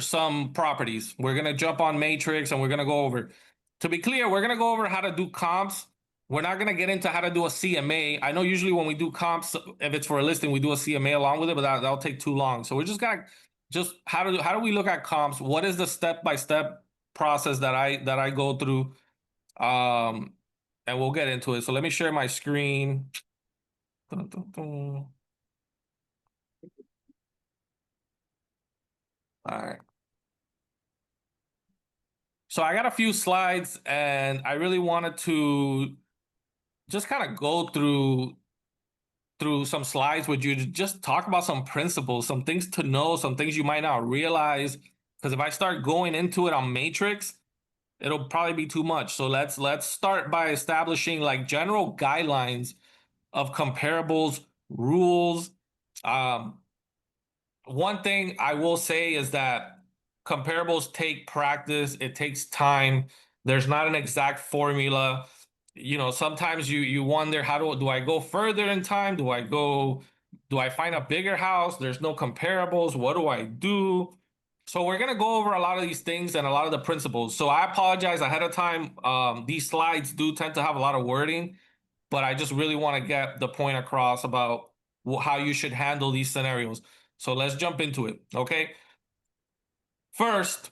some properties. We're gonna jump on Matrix and we're gonna go over. To be clear, we're gonna go over how to do comps. We're not gonna get into how to do a CMA. I know usually when we do comps, if it's for a listing, we do a CMA along with it, but that'll take too long. So we're just gonna just how do we look at comps? What is the step-by-step process that I go through? And we'll get into it. So let me share my screen. Dun, dun, dun. All right. So I got a few slides and I really wanted to just kind of go through some slides with you to just talk about some principles, some things to know, some things you might not realize. Because if I start going into it on Matrix, it'll probably be too much. So let's start by establishing like general guidelines of comparables, rules. Um, One thing I will say is that comparables take practice, it takes time. There's not an exact formula. You know, sometimes you wonder how do I go further in time? Do I find a bigger house? There's no comparables. What do I do? So we're gonna go over a lot of these things and a lot of the principles. So I apologize ahead of time. These slides do tend to have a lot of wording, but I just really want to get the point across about how you should handle these scenarios. So let's jump into it, okay? First,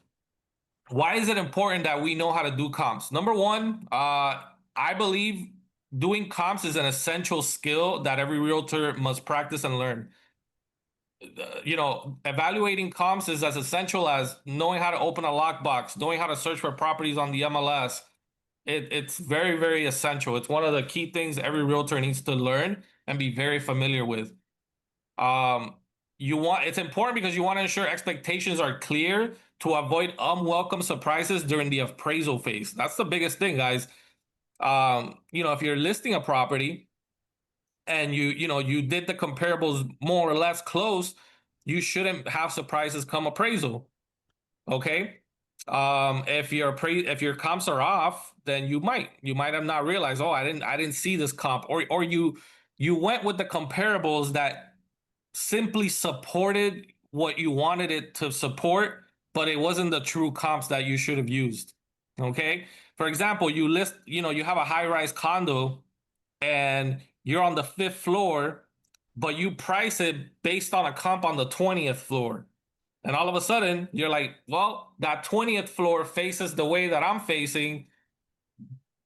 why is it important that we know how to do comps? Number one, I believe doing comps is an essential skill that every realtor must practice and learn. You know, evaluating comps is as essential as knowing how to open a lockbox, knowing how to search for properties on the MLS. It's very, very essential. It's one of the key things every realtor needs to learn and be very familiar with. Um, it's important because you want to ensure expectations are clear to avoid unwelcome surprises during the appraisal phase. That's the biggest thing, guys. You know, if you're listing a property and you did the comparables more or less close, you shouldn't have surprises come appraisal. Okay. If your comps are off, then you might have not realized, oh, I didn't see this comp, or you went with the comparables that simply supported what you wanted it to support, but it wasn't the true comps that you should have used. Okay. For example, you have a high-rise condo and you're on the fifth floor, but you price it based on a comp on the 20th floor. And all of a sudden, you're like, well, that 20th floor faces the way that I'm facing.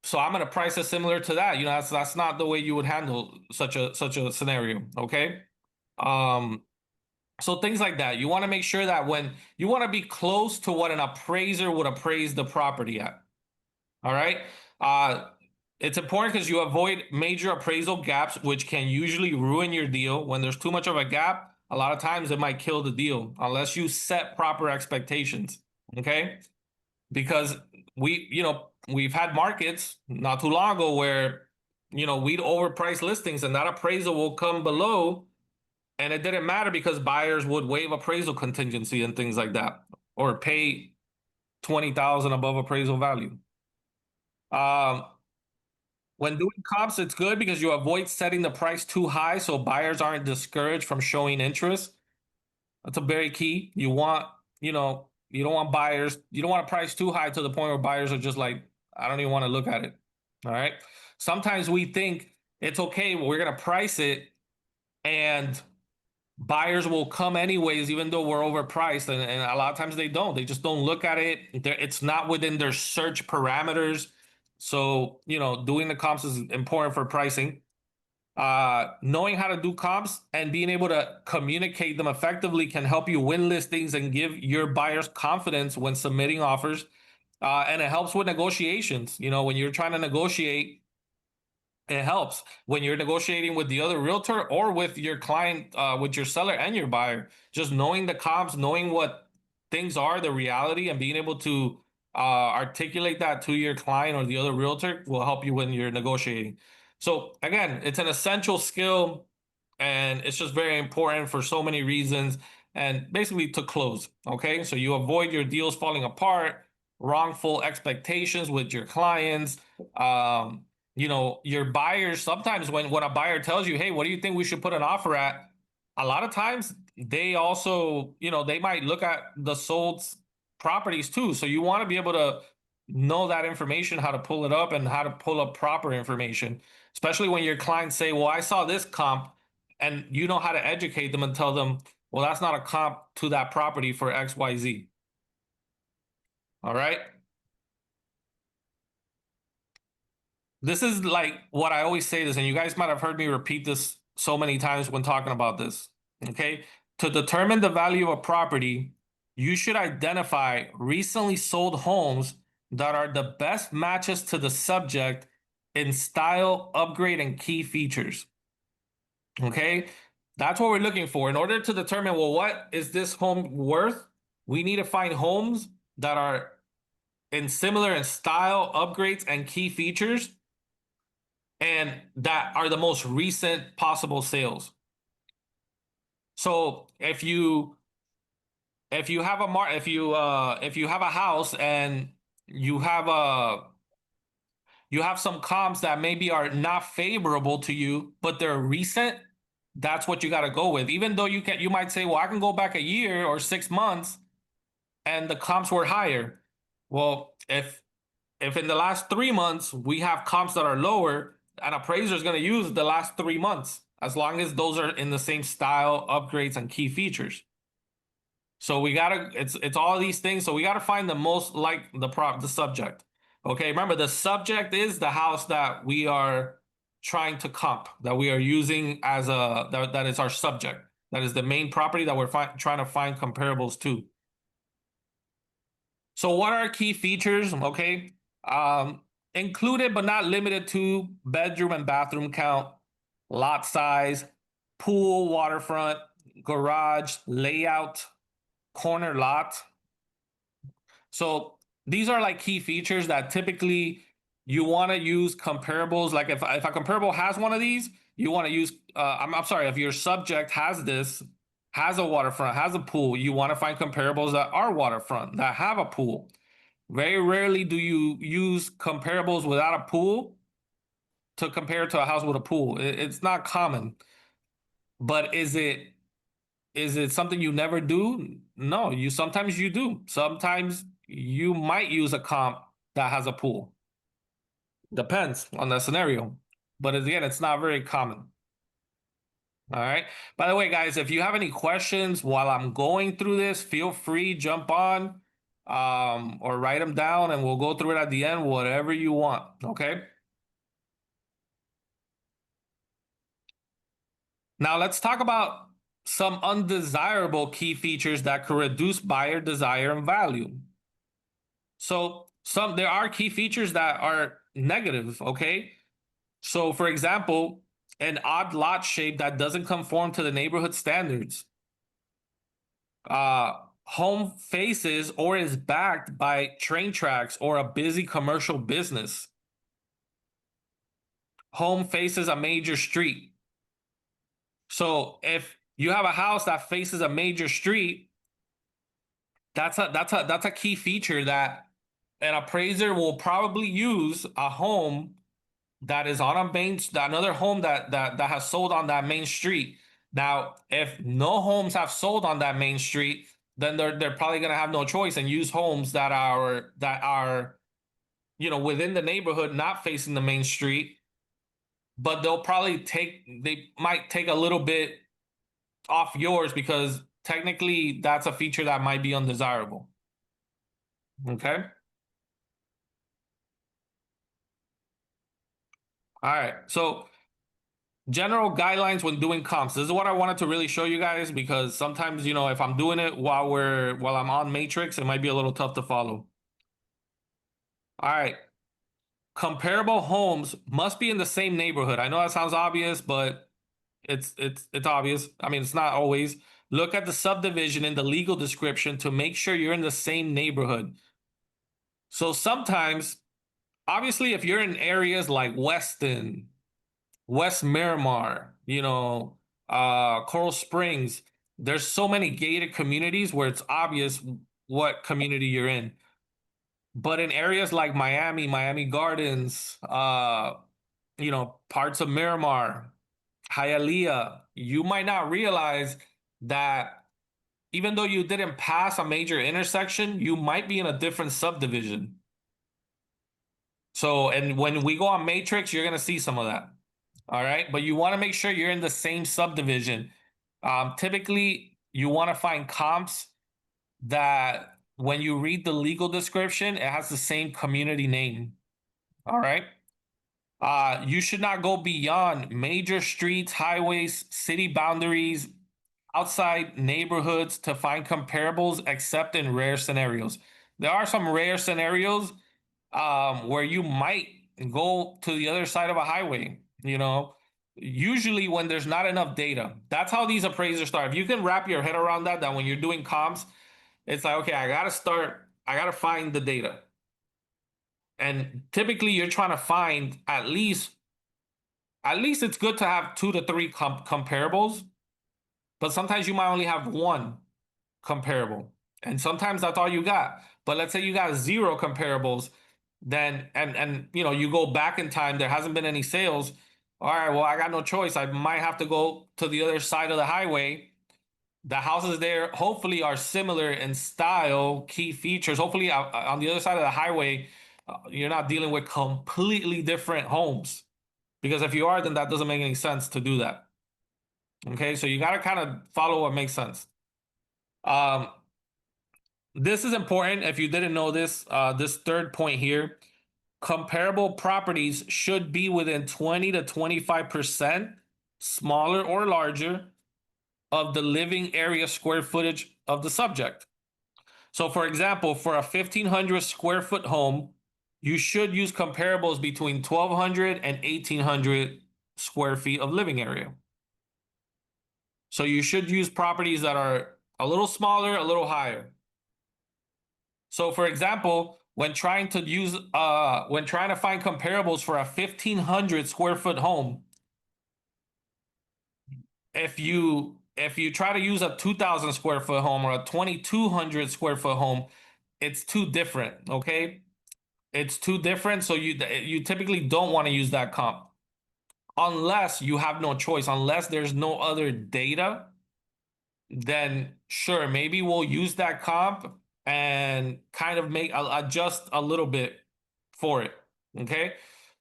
So I'm gonna price it similar to that. You know, that's not the way you would handle such a scenario. Okay. Um, so things like that. You want to make sure that when you want to be close to what an appraiser would appraise the property at. All right. Uh, it's important because you avoid major appraisal gaps, which can usually ruin your deal. When there's too much of a gap, a lot of times it might kill the deal unless you set proper expectations. Okay. Because we've had markets not too long ago where, we'd overprice listings and that appraisal will come below and it didn't matter because buyers would waive appraisal contingency and things like that, or pay 20,000 above appraisal value. Um, when doing comps, it's good because you avoid setting the price too high, so buyers aren't discouraged from showing interest. That's a very key. You don't want buyers. You don't want to price too high to the point where buyers are just like, I don't even want to look at it. All right. Sometimes we think it's okay, but we're gonna price it, and buyers will come anyways, even though we're overpriced. And a lot of times they don't. They just don't look at it. It's not within their search parameters. So, doing the comps is important for pricing. Knowing how to do comps and being able to communicate them effectively can help you win listings and give your buyers confidence when submitting offers. And it helps with negotiations. When you're trying to negotiate, it helps when you're negotiating with the other realtor or with your client, with your seller and your buyer. Just knowing the comps, knowing what things are, the reality, and being able to articulate that to your client or the other realtor will help you when you're negotiating. So again, it's an essential skill and it's just very important for so many reasons, and basically to close. Okay. So you avoid your deals falling apart, wrongful expectations with your clients. Your buyers, sometimes when a buyer tells you, hey, what do you think we should put an offer at? A lot of times they also, they might look at the sold properties too. So you want to be able to know that information, how to pull it up and how to pull up proper information, especially when your clients say, well, I saw this comp, and you know how to educate them and tell them, well, that's not a comp to that property for XYZ. All right. This is like what I always say this, and you guys might have heard me repeat this so many times when talking about this. Okay. To determine the value of a property, you should identify recently sold homes that are the best matches to the subject in style, upgrade, and key features. Okay. That's what we're looking for. In order to determine, well, what is this home worth? We need to find homes that are in similar in style, upgrades, and key features, and that are the most recent possible sales. So if you have if you have a house and you have some comps that maybe are not favorable to you, but they're recent, that's what you got to go with. Even though you might say, well, I can go back a year or 6 months and the comps were higher. Well, if in the last 3 months we have comps that are lower, an appraiser is going to use the last 3 months as long as those are in the same style, upgrades, and key features. So we gotta, it's all these things. So we gotta find the most like the subject. Okay, remember the subject is the house that we are trying to comp, that we are using as that is our subject. That is the main property that we're trying to find comparables to. So what are key features? Okay, included but not limited to bedroom and bathroom count, lot size, pool, waterfront, garage, layout, corner lot. So these are like key features that typically you want to use comparables. Like if a comparable has one of these, you want to use, I'm sorry, if your subject has this, has a waterfront, has a pool, you want to find comparables that are waterfront, that have a pool. Very rarely do you use comparables without a pool to compare to a house with a pool. It's not common. But is it something you never do? No, sometimes you do. Sometimes you might use a comp that has a pool. Depends on the scenario. But again, it's not very common. All right. By the way, guys, if you have any questions while I'm going through this, feel free, jump on or write them down and we'll go through it at the end, whatever you want. Okay. Now let's talk about some undesirable key features that could reduce buyer desire and value. So there are key features that are negative, okay? So for example, an odd lot shape that doesn't conform to the neighborhood standards. Home faces or is backed by train tracks or a busy commercial business. Home faces a major street. So if you have a house that faces a major street, that's a key feature that an appraiser will probably use a home that is on another home that has sold on that main street. Now, if no homes have sold on that main street, then they're probably gonna have no choice and use homes that are within the neighborhood, not facing the main street. But they might take a little bit off yours because technically that's a feature that might be undesirable. Okay. All right. So general guidelines when doing comps. This is what I wanted to really show you guys because sometimes, if I'm doing it while I'm on Matrix, it might be a little tough to follow. All right. Comparable homes must be in the same neighborhood. I know that sounds obvious, but it's obvious. I mean, it's not always. Look at the subdivision in the legal description to make sure you're in the same neighborhood. So sometimes, obviously, if you're in areas like Weston, West Miramar, Coral Springs, there's so many gated communities where it's obvious what community you're in. But in areas like Miami Gardens, parts of Miramar, Hialeah, you might not realize that even though you didn't pass a major intersection, you might be in a different subdivision. So, and when we go on Matrix, you're going to see some of that. All right. But you want to make sure you're in the same subdivision. Typically, you want to find comps that when you read the legal description, it has the same community name. All right. You should not go beyond major streets, highways, city boundaries, outside neighborhoods to find comparables, except in rare scenarios. There are some rare scenarios where you might go to the other side of a highway, you know, usually when there's not enough data. That's how these appraisers start. If you can wrap your head around that, that when you're doing comps, it's like, okay, I gotta find the data. And typically you're trying to find at least it's good to have 2 to 3 comparables, but sometimes you might only have one comparable. And sometimes that's all you got. But let's say you got 0 comparables, then and you know, you go back in time, there hasn't been any sales. All right, well, I got no choice. I might have to go to the other side of the highway. The houses there hopefully are similar in style, key features. Hopefully on the other side of the highway, you're not dealing with completely different homes. Because if you are, then that doesn't make any sense to do that. Okay, so you got to kind of follow what makes sense. This is important if you didn't know this. This third point here, comparable properties should be within 20 to 25% smaller or larger of the living area square footage of the subject. So for example, for a 1,500 square foot home, you should use comparables between 1,200 and 1,800 square feet of living area. So you should use properties that are a little smaller, a little higher. So for example, when trying to find comparables for a 1,500 square foot home, if you try to use a 2,000 square foot home or a 2,200 square foot home, it's too different. Okay, it's too different. So you typically don't want to use that comp unless you have no choice, unless there's no other data. Then sure, maybe we'll use that comp and kind of adjust a little bit for it. Okay.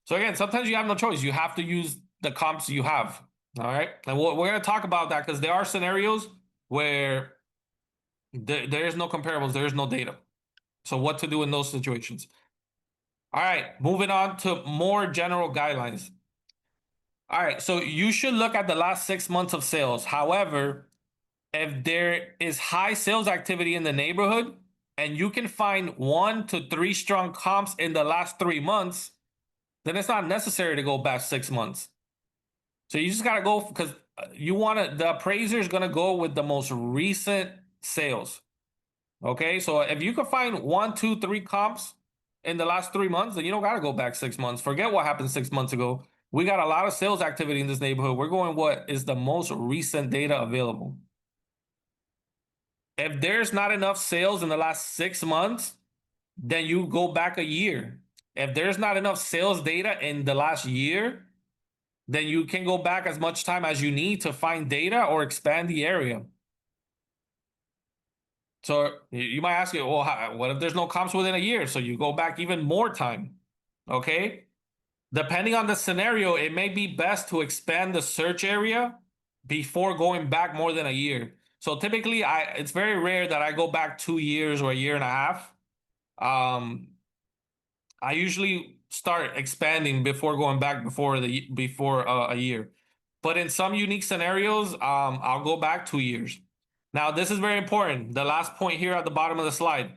So again, sometimes you have no choice. You have to use the comps you have. All right. And we're going to talk about that because there are scenarios where there is no comparables, there is no data. So what to do in those situations. All right. Moving on to more general guidelines. All right. So you should look at the last 6 months of sales. However, if there is high sales activity in the neighborhood and you can find 1 to 3 strong comps in the last 3 months, then it's not necessary to go back 6 months. So you just got to go because the appraiser is going to go with the most recent sales. Okay. So if you can find 1, 2, 3 comps in the last 3 months, then you don't got to go back 6 months. Forget what happened 6 months ago. We got a lot of sales activity in this neighborhood. We're going what is the most recent data available. If there's not enough sales in the last 6 months, then you go back a year. If there's not enough sales data in the last year, then you can go back as much time as you need to find data or expand the area. So you might ask you, well, what if there's no comps within a year? So you go back even more time. Okay. Depending on the scenario, it may be best to expand the search area before going back more than a year. So typically, it's very rare that I go back 2 years or a year and a half. I usually start expanding before going back before a year. But in some unique scenarios, I'll go back 2 years. Now, this is very important. The last point here at the bottom of the slide.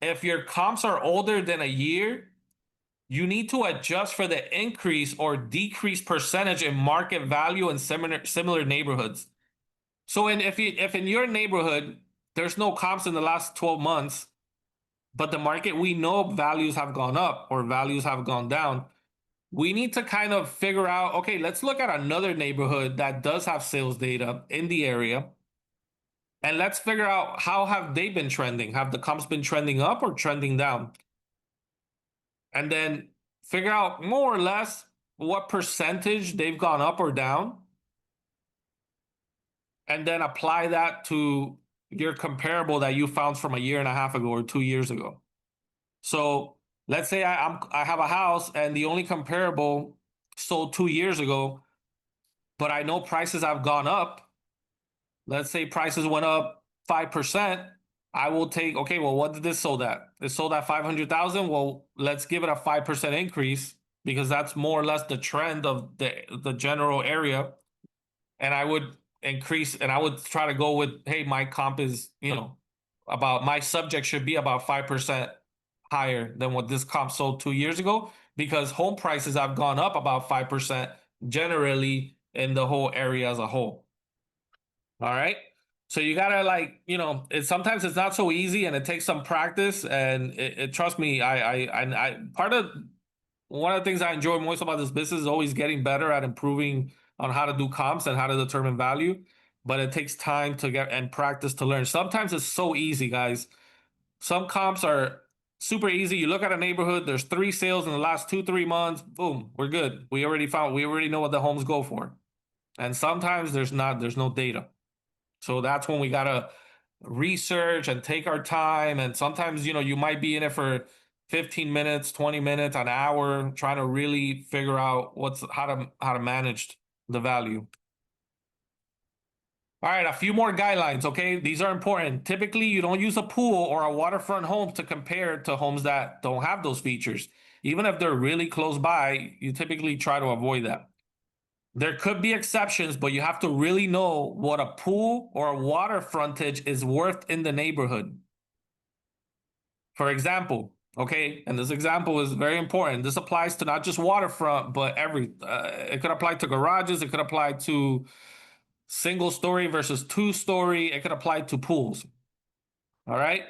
If your comps are older than a year, you need to adjust for the increase or decrease percentage in market value in similar neighborhoods. So if in your neighborhood there's no comps in the last 12 months, but the market, we know values have gone up or values have gone down, we need to kind of figure out, okay, let's look at another neighborhood that does have sales data in the area. And let's figure out how have they been trending? Have the comps been trending up or trending down? And then figure out more or less what percentage they've gone up or down. and then apply that to your comparable that you found from a year and a half ago or 2 years ago. So let's say I have a house and the only comparable sold 2 years ago, but I know prices have gone up. Let's say prices went up 5%. I will take, okay, well, what did this sold at? It sold at 500,000. Well, let's give it a 5% increase because that's more or less the trend of the general area. And I would increase and I would try to go with, hey, my comp is, about my subject should be about 5% higher than what this comp sold 2 years ago because home prices have gone up about 5% generally in the whole area as a whole. All right. So you gotta sometimes it's not so easy and it takes some practice and trust me, I part of one of the things I enjoy most about this business is always getting better at improving on how to do comps and how to determine value. But it takes time to get and practice to learn. Sometimes it's so easy, guys. Some comps are super easy. You look at a neighborhood, there's 3 sales in the last 2, 3 months. Boom, we're good. We already know what the homes go for. And sometimes there's no data. So that's when we gotta research and take our time. And sometimes, you might be in it for 15 minutes, 20 minutes, an hour, trying to really figure out how to manage the value. All right, a few more guidelines, okay? These are important. Typically, you don't use a pool or a waterfront home to compare to homes that don't have those features. Even if they're really close by, you typically try to avoid that. There could be exceptions, but you have to really know what a pool or a water frontage is worth in the neighborhood. For example, okay, and this example is very important. This applies to not just waterfront, but it could apply to garages, it could apply to single story versus 2 story, it could apply to pools. All right.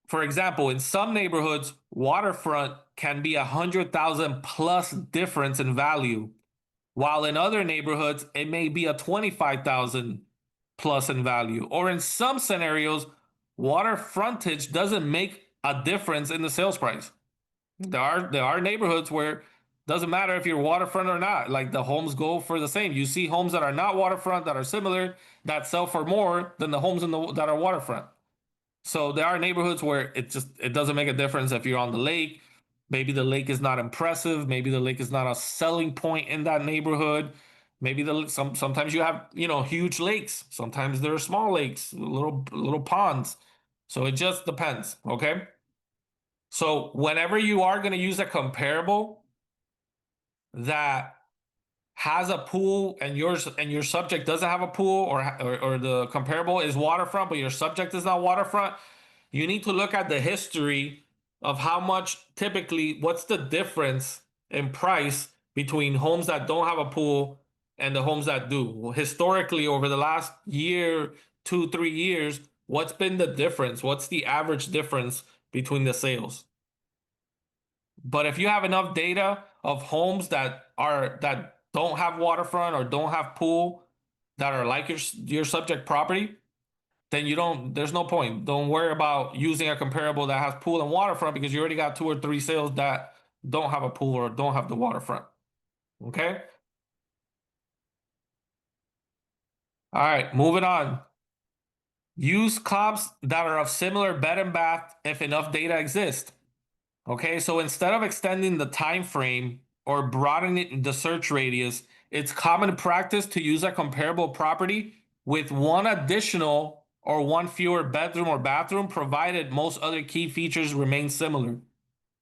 For example, in some neighborhoods, waterfront can be 100,000 plus difference in value, while in other neighborhoods, it may be a 25,000 plus in value. Or in some scenarios, water frontage doesn't make a difference in the sales price. There are neighborhoods where it doesn't matter if you're waterfront or not. Like the homes go for the same. You see homes that are not waterfront that are similar that sell for more than the homes that are waterfront. So there are neighborhoods where it doesn't make a difference if you're on the lake. Maybe the lake is not impressive. Maybe the lake is not a selling point in that neighborhood. Maybe sometimes you have huge lakes. Sometimes there are small lakes, little ponds. So it just depends. Okay. So whenever you are going to use a comparable that has a pool and your subject doesn't have a pool or the comparable is waterfront but your subject is not waterfront, you need to look at the history of how much typically what's the difference in price between homes that don't have a pool and the homes that do. Well, historically over the last year, 2, 3 years, what's been the difference? What's the average difference between the sales? But if you have enough data of homes that don't have waterfront or don't have pool that are like your subject property, then there's no point. Don't worry about using a comparable that has pool and waterfront because you already got 2 or 3 sales that don't have a pool or don't have the waterfront. Okay. All right, moving on. Use comps that are of similar bed and bath if enough data exists. Okay, so instead of extending the time frame or broadening the search radius, it's common practice to use a comparable property with one additional or one fewer bedroom or bathroom, provided most other key features remain similar.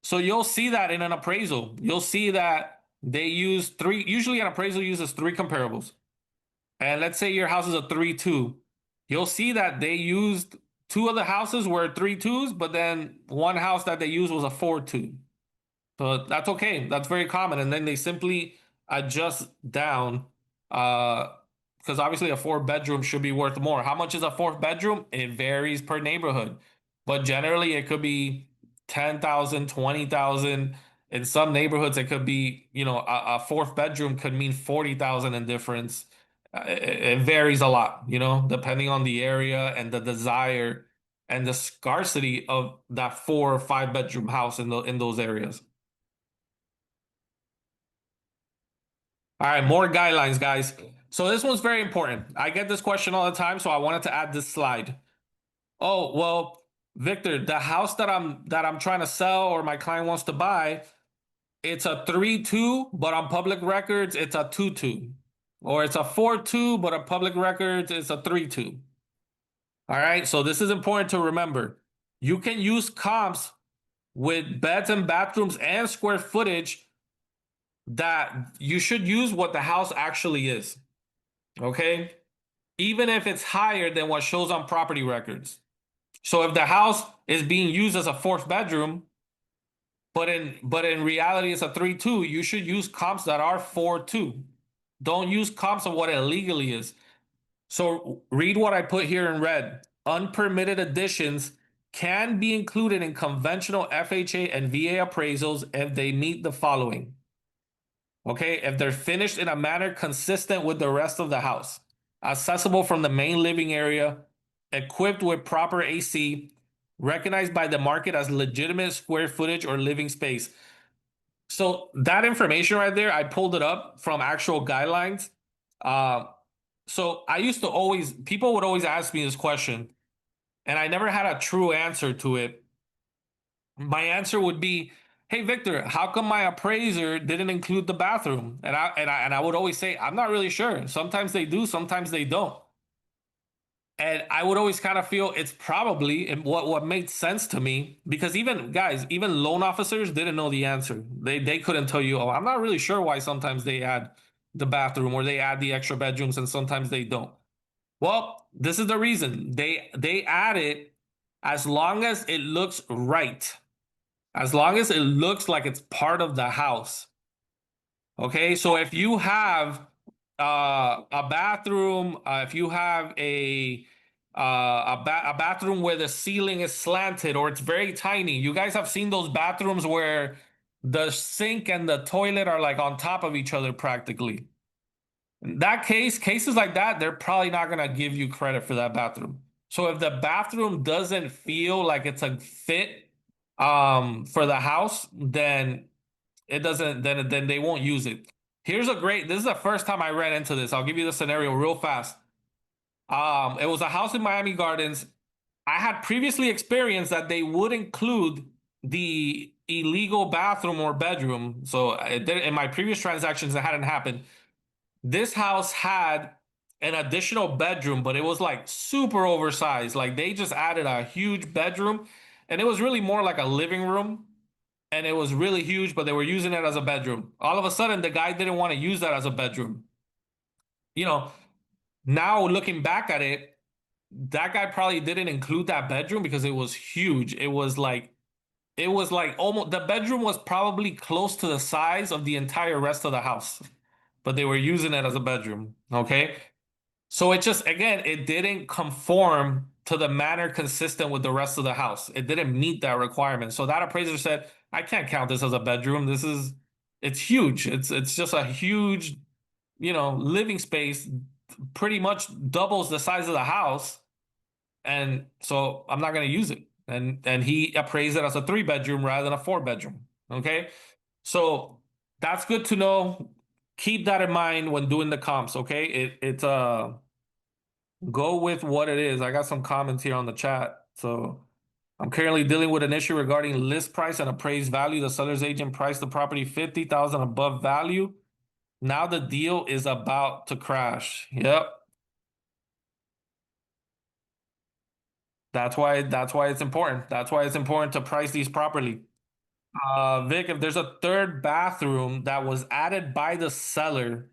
So you'll see that in an appraisal. You'll see that they use usually an appraisal uses 3 comparables. And let's say your house is a 3-2. You'll see that they used 2 of the houses were 3-2s, but then one house that they used was a 4-2. So that's okay. That's very common. And then they simply adjust down because obviously a 4 bedroom should be worth more. How much is a 4th bedroom? It varies per neighborhood. But generally it could be 10,000, 20,000. In some neighborhoods, it could be, a 4th bedroom could mean 40,000 in difference. It varies a lot, depending on the area and the desire and the scarcity of that 4 or 5 bedroom house in those areas. All right, more guidelines, guys. So this one's very important. I get this question all the time, so I wanted to add this slide. Oh, well, Victor, the house that I'm trying to sell or my client wants to buy, it's a 3-2, but on public records it's a 2-2. Or it's a 4-2, but on public records it's a 3-2. All right, so this is important to remember. You can use comps with beds and bathrooms and square footage that you should use what the house actually is. Okay? Even if it's higher than what shows on property records. So if the house is being used as a fourth bedroom, but in reality it's a 3-2, you should use comps that are 4-2. Don't use comps of what it legally is. So read what I put here in red. Unpermitted additions can be included in conventional FHA and VA appraisals if they meet the following. Okay, if they're finished in a manner consistent with the rest of the house, accessible from the main living area, equipped with proper AC, recognized by the market as legitimate square footage or living space. So that information right there, I pulled it up from actual guidelines. Uh, so I used to always, people would always ask me this question, and I never had a true answer to it. My answer would be, "Hey Victor, how come my appraiser didn't include the bathroom?" And I would always say, "I'm not really sure. Sometimes they do, sometimes they don't." And I would always kind of feel it's probably what made sense to me, because even guys, even loan officers didn't know the answer. They couldn't tell you, "Oh, I'm not really sure why sometimes they add the bathroom or they add the extra bedrooms and sometimes they don't." Well, this is the reason. They add it as long as it looks right. As long as it looks like it's part of the house. Okay, so if you have a bathroom, if you have a bathroom where the ceiling is slanted or it's very tiny, you guys have seen those bathrooms where the sink and the toilet are like on top of each other practically. In that case, cases like that, they're probably not gonna give you credit for that bathroom. So if the bathroom doesn't feel like it's a fit for the house, then it doesn't, then they won't use it. This is the first time I ran into this. I'll give you the scenario real fast. It was a house in Miami Gardens. I had previously experienced that they would include the illegal bathroom or bedroom. So in my previous transactions, it hadn't happened. This house had an additional bedroom, but it was like super oversized. Like they just added a huge bedroom, and it was really more like a living room, and it was really huge, but they were using it as a bedroom. All of a sudden, the guy didn't want to use that as a bedroom. You know, now looking back at it, that guy probably didn't include that bedroom because it was huge. It was like almost, the bedroom was probably close to the size of the entire rest of the house, but they were using it as a bedroom. Okay. So it just, again, it didn't conform to the manner consistent with the rest of the house. It didn't meet that requirement. So that appraiser said, I can't count this as a bedroom. It's huge. It's just a huge, living space, pretty much doubles the size of the house. And so I'm not going to use it. And he appraised it as a 3-bedroom rather than a 4-bedroom. Okay. So that's good to know. Keep that in mind when doing the comps. Okay. It's go with what it is. I got some comments here on the chat. So I'm currently dealing with an issue regarding list price and appraised value. The seller's agent priced the property 50,000 above value. Now the deal is about to crash. Yep. That's why it's important. That's why it's important to price these properly. Vic, if there's a third bathroom that was added by the seller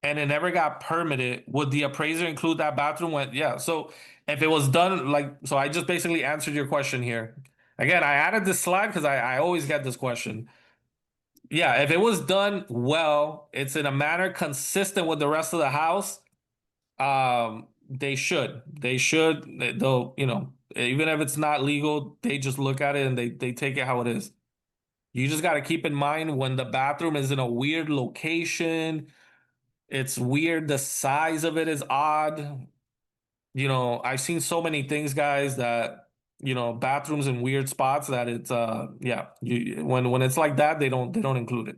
and it never got permitted, would the appraiser include that bathroom? Yeah. So if it was done so I just basically answered your question here. Again, I added this slide because I always get this question. Yeah, if it was done well, it's in a manner consistent with the rest of the house. They'll, even if it's not legal, they just look at it and they take it how it is. You just got to keep in mind when the bathroom is in a weird location, it's weird, the size of it is odd. I've seen so many things, guys, that bathrooms in weird spots that it's yeah, when it's like that, they don't include it.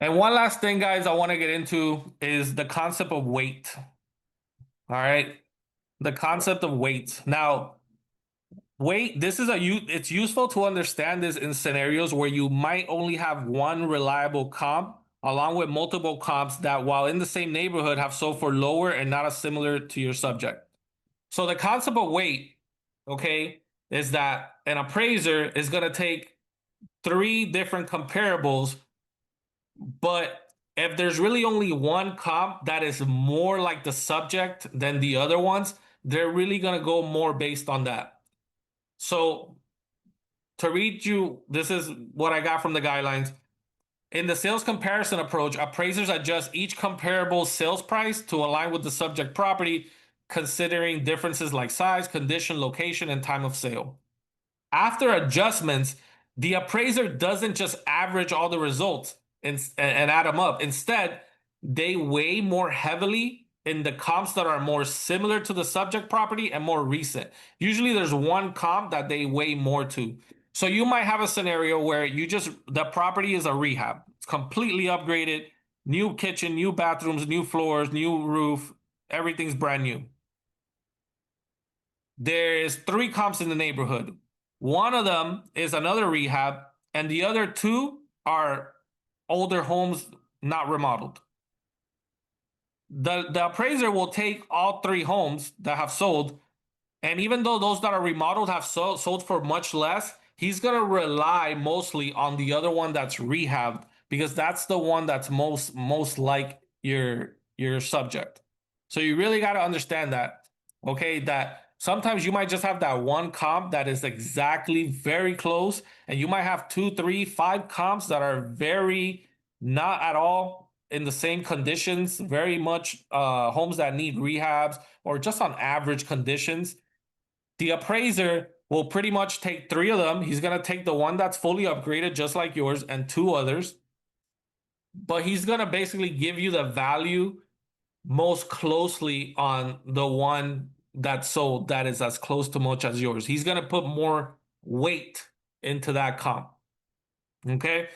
And one last thing, guys, I want to get into is the concept of weight. All right. The concept of weight. Now, weight, this is it's useful to understand this in scenarios where you might only have one reliable comp along with multiple comps that, while in the same neighborhood, have sold for lower and not as similar to your subject. So the concept of weight, okay, is that an appraiser is going to take 3 different comparables, but if there's really only one comp that is more like the subject than the other ones, they're really going to go more based on that. So to read you, this is what I got from the guidelines. In the sales comparison approach, appraisers adjust each comparable sales price to align with the subject property, considering differences like size, condition, location, and time of sale. After adjustments, the appraiser doesn't just average all the results and add them up. Instead, they weigh more heavily in the comps that are more similar to the subject property and more recent. Usually there's one comp that they weigh more to. So you might have a scenario where the property is a rehab. It's completely upgraded, new kitchen, new bathrooms, new floors, new roof, everything's brand new. There's 3 comps in the neighborhood. One of them is another rehab, and the other 2 are older homes not remodeled. The appraiser will take all 3 homes that have sold, and even though those that are remodeled have sold for much less, he's going to rely mostly on the other one that's rehabbed, because that's the one that's most like your subject. So you really got to understand that, okay, that sometimes you might just have that one comp that is exactly very close, and you might have 2, 3, 5 comps that are very not at all in the same conditions, very much homes that need rehabs or just on average conditions. The appraiser will pretty much take 3 of them. He's going to take the one that's fully upgraded, just like yours, and 2 others. But he's going to basically give you the value most closely on the one that sold that is as close to much as yours. He's going to put more weight into that comp. Okay.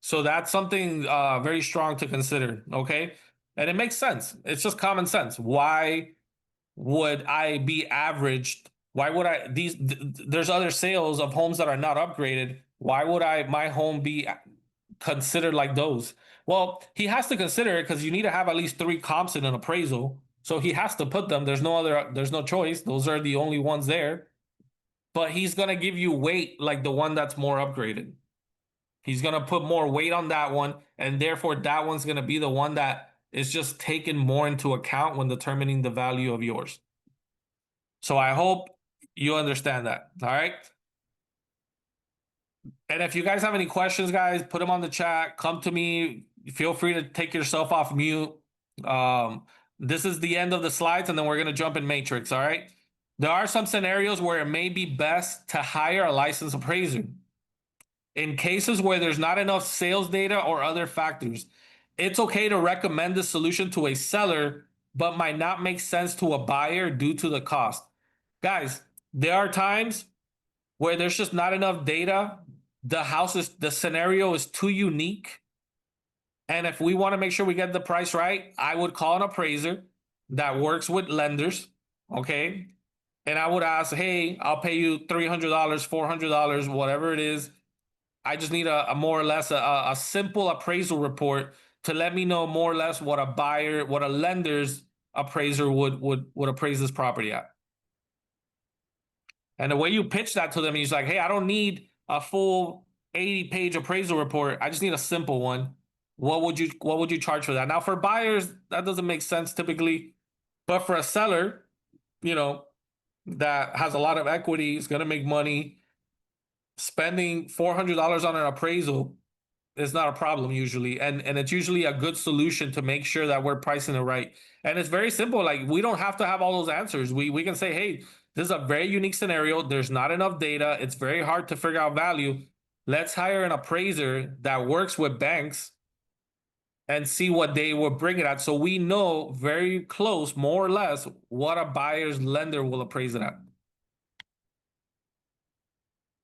So that's something very strong to consider. Okay. And it makes sense. It's just common sense. Why would I be averaged? Why would there's other sales of homes that are not upgraded. Why would my home be considered like those? Well, he has to consider it because you need to have at least 3 comps in an appraisal. So he has to put them. There's no choice. Those are the only ones there. But he's going to give you weight like the one that's more upgraded. He's going to put more weight on that one. And therefore, that one's going to be the one that is just taken more into account when determining the value of yours. So I hope you understand that. All right. And if you guys have any questions, guys, put them on the chat. Come to me. Feel free to take yourself off mute. This is the end of the slides, and then we're going to jump in Matrix. All right. There are some scenarios where it may be best to hire a licensed appraiser. In cases where there's not enough sales data or other factors, it's okay to recommend the solution to a seller, but might not make sense to a buyer due to the cost. Guys, there are times where there's just not enough data. The scenario is too unique. And if we want to make sure we get the price right, I would call an appraiser that works with lenders. Okay. And I would ask, hey, I'll pay you $300, $400, whatever it is. I just need a more or less a simple appraisal report to let me know more or less what a lender's appraiser would appraise this property at. And the way you pitch that to them, he's like, hey, I don't need a full 80-page appraisal report. I just need a simple one. What would you charge for that? Now, for buyers, that doesn't make sense typically. But for a seller, that has a lot of equity, is going to make money, spending $400 on an appraisal is not a problem usually. And it's usually a good solution to make sure that we're pricing it right. And it's very simple. Like, we don't have to have all those answers. We can say, hey, this is a very unique scenario. There's not enough data. It's very hard to figure out value. Let's hire an appraiser that works with banks and see what they will bring it at. So we know very close, more or less, what a buyer's lender will appraise it at.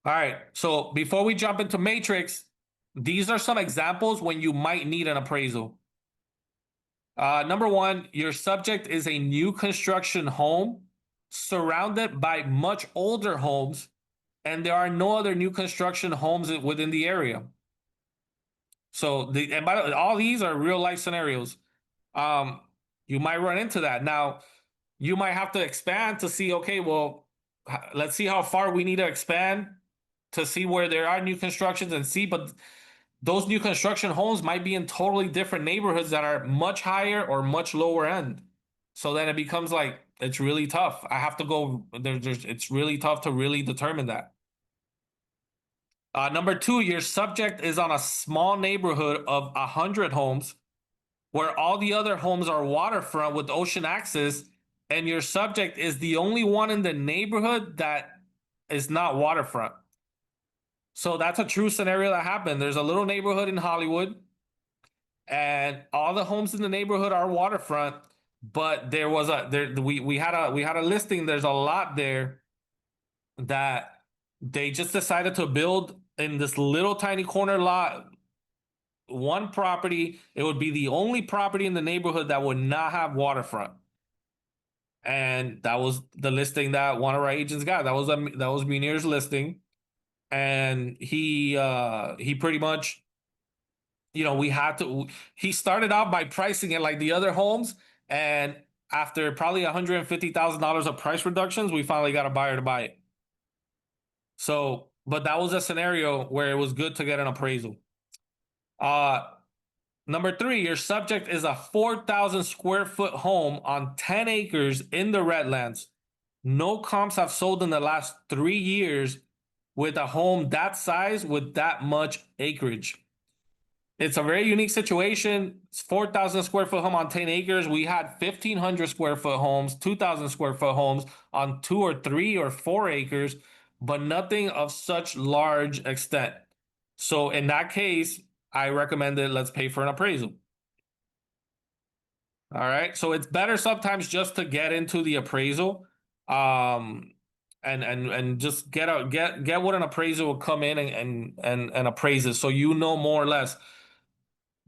All right. So before we jump into Matrix, these are some examples when you might need an appraisal. Number one, your subject is a new construction home surrounded by much older homes, and there are no other new construction homes within the area. So and by the way, all these are real life scenarios. You might run into that. Now, you might have to expand to see, okay, well, let's see how far we need to expand to see where there are new constructions and see, but those new construction homes might be in totally different neighborhoods that are much higher or much lower end. So then it becomes like, it's really tough. I have to go it's really tough to really determine that. Number two, your subject is on a small neighborhood of 100 homes where all the other homes are waterfront with ocean access, and your subject is the only one in the neighborhood that is not waterfront. So that's a true scenario that happened. There's a little neighborhood in Hollywood, and all the homes in the neighborhood are waterfront, but there was we had a listing. There's a lot there that they just decided to build in this little tiny corner lot, one property. It would be the only property in the neighborhood that would not have waterfront. And that was the listing that one of our agents got. That was Munir's listing. And he pretty much, he started out by pricing it like the other homes, and after probably $150,000 of price reductions, we finally got a buyer to buy it. So, but that was a scenario where it was good to get an appraisal. Number three, your subject is a 4,000 square foot home on 10 acres in the Redlands. No comps have sold in the last 3 years with a home that size with that much acreage. It's a very unique situation. It's 4,000 square foot home on 10 acres. We had 1,500 square foot homes, 2,000 square foot homes on 2 or 3 or 4 acres, but nothing of such large extent. So in that case, I recommended let's pay for an appraisal. All right. So it's better sometimes just to get into the appraisal. And just get what an appraiser will come in and appraise it, so you know more or less.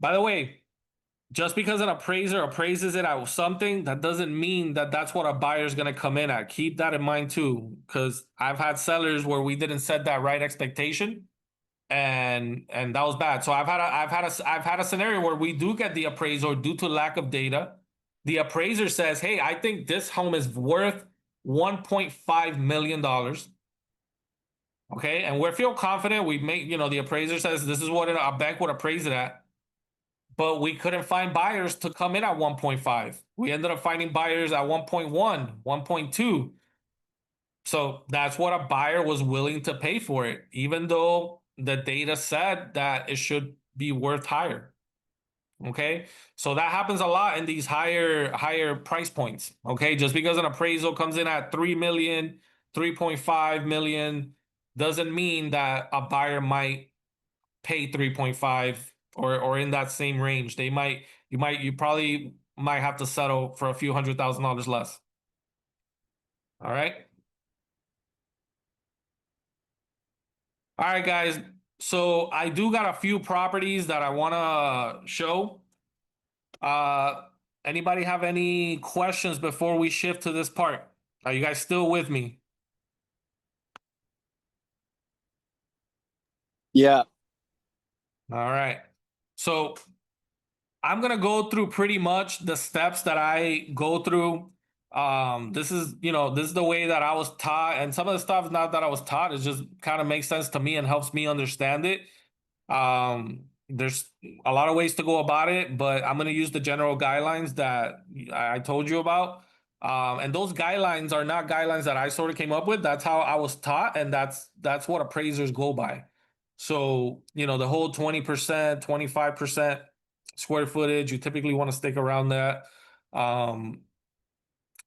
By the way, just because an appraiser appraises it at something, that doesn't mean that that's what a buyer is going to come in at. Keep that in mind too, because I've had sellers where we didn't set that right expectation, and that was bad. So I've had a scenario where we do get the appraisal due to lack of data. The appraiser says, "Hey, I think this home is worth $1.5 million." Okay, and we feel confident. We make, the appraiser says this is what a bank would appraise it at, but we couldn't find buyers to come in at 1.5. We ended up finding buyers at 1.1, 1.2. So that's what a buyer was willing to pay for it, even though the data said that it should be worth higher. Okay, so that happens a lot in these higher price points. Okay, just because an appraisal comes in at 3 million, 3.5 million doesn't mean that a buyer might pay 3.5 or in that same range. You probably might have to settle for a few $100,000 less. All right. All right, guys. So I do got a few properties that I want to show. Anybody have any questions before we shift to this part? Are you guys still with me? Yeah. All right. So I'm gonna go through pretty much the steps that I go through. This is the way that I was taught, and some of the stuff not that I was taught, it just kind of makes sense to me and helps me understand it. There's a lot of ways to go about it, but I'm gonna use the general guidelines that I told you about. And those guidelines are not guidelines that I sort of came up with. That's how I was taught, and that's what appraisers go by. So, the whole 20%, 25% square footage, you typically want to stick around that.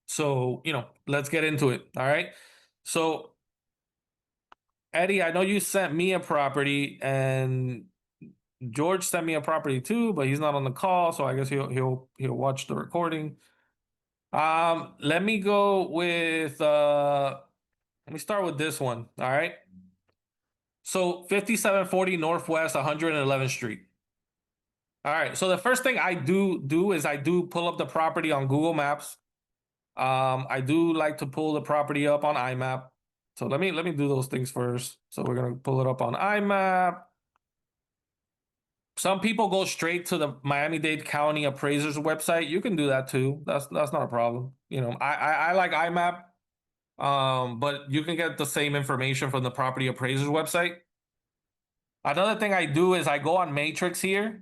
So, let's get into it. All right. So, Eddie, I know you sent me a property, and George sent me a property too, but he's not on the call, so I guess he'll watch the recording. Let me go with let me start with this one. All right. So 5740 Northwest 111th Street. All right. So the first thing I do is I do pull up the property on Google Maps. I do like to pull the property up on IMAP. So let me do those things first. So we're gonna pull it up on IMAP. Some people go straight to the Miami-Dade County Appraiser's website. You can do that too. That's not a problem. You know, I like IMAP. But you can get the same information from the property appraiser's website. Another thing I do is I go on Matrix here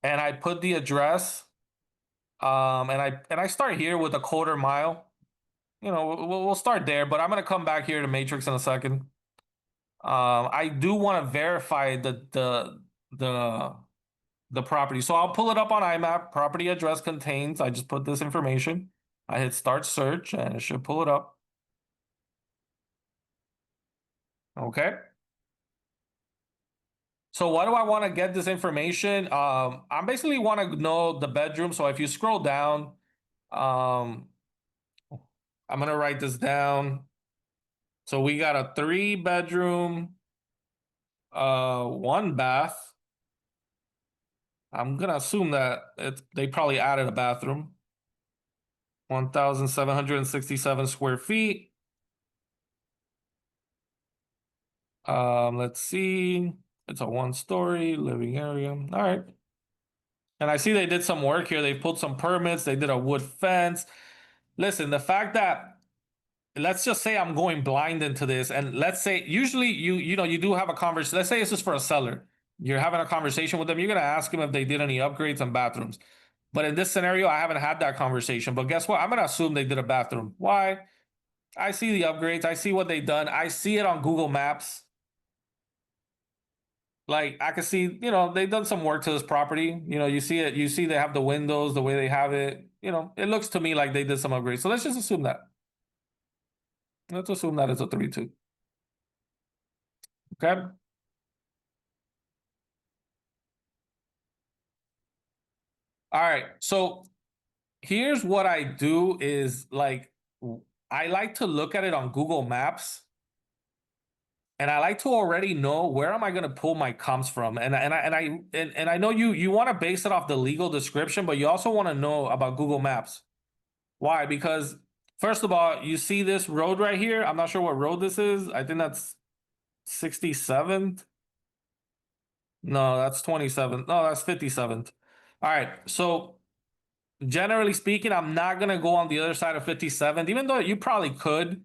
and I put the address. And I start here with a quarter mile. You know, we'll start there, but I'm gonna come back here to Matrix in a second. I do want to verify the property. So I'll pull it up on IMAP. Property address contains. I just put this information. I hit start search and it should pull it up. Okay. So why do I want to get this information? I basically want to know the bedroom. So if you scroll down, um, I'm gonna write this down. So we got a 3-bedroom, 1 bath. I'm gonna assume that they probably added a bathroom. 1,767 square feet. Let's see. It's a 1-story living area. All right. And I see they did some work here. They pulled some permits. They did a wood fence. Listen, the fact that let's just say I'm going blind into this, and let's say usually you do have a conversation. Let's say this is for a seller. You're having a conversation with them. You're gonna ask them if they did any upgrades on bathrooms. But in this scenario, I haven't had that conversation. But guess what? I'm gonna assume they did a bathroom. Why? I see the upgrades. I see what they've done. I see it on Google Maps. Like I can see, they've done some work to this property. You see it. You see they have the windows the way they have it. It looks to me like they did some upgrades. So let's just assume that. Let's assume that it's a 3-2. Okay. All right. So here's what I do is like I like to look at it on Google Maps, and I like to already know where am I going to pull my comps from. And I know you want to base it off the legal description, but you also want to know about Google Maps. Why? Because first of all, you see this road right here. I'm not sure what road this is. I think that's 67th. No, that's 27th. No, that's 57th. All right. So generally speaking, I'm not gonna go on the other side of 57th, even though you probably could,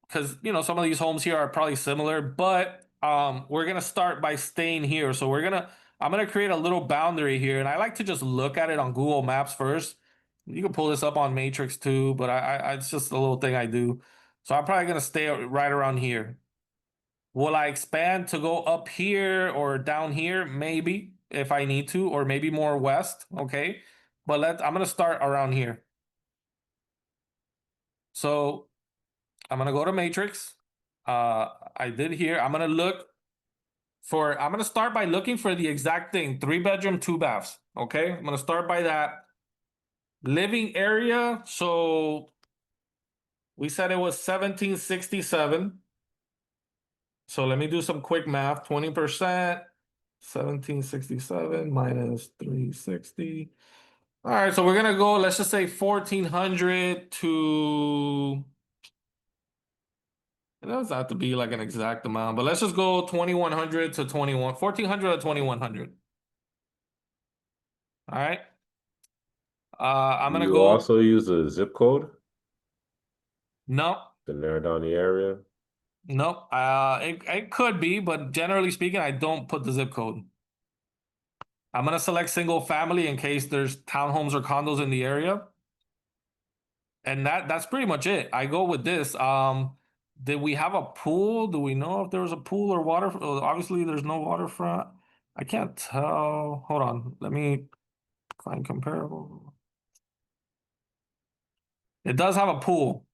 because some of these homes here are probably similar. But we're gonna start by staying here. So I'm gonna create a little boundary here, and I like to just look at it on Google Maps first. You can pull this up on Matrix too, but it's just a little thing I do. So I'm probably gonna stay right around here. Will I expand to go up here or down here? Maybe if I need to, or maybe more west. Okay. But I'm gonna start around here. So I'm gonna go to Matrix. I did here. I'm gonna start by looking for the exact thing. 3-bedroom, 2 baths. Okay. I'm gonna start by that. Living area. So we said it was 1767. So let me do some quick math. 20%. 1767 minus 360. All right, so we're gonna go, let's just say 1400 to, it doesn't have to be like an exact amount, but let's just go 2100 to 1400 to 2100. All right. I'm gonna You go. also use a zip code No, to narrow down the area. no. It could be, but generally speaking, I don't put the zip code. I'm gonna select single family in case there's townhomes or condos in the area. And that's pretty much it. I go with this. Did we have a pool? Do we know if there was a pool or water? Obviously, there's no waterfront. I can't tell. Hold on. Let me find comparable. It does have a pool.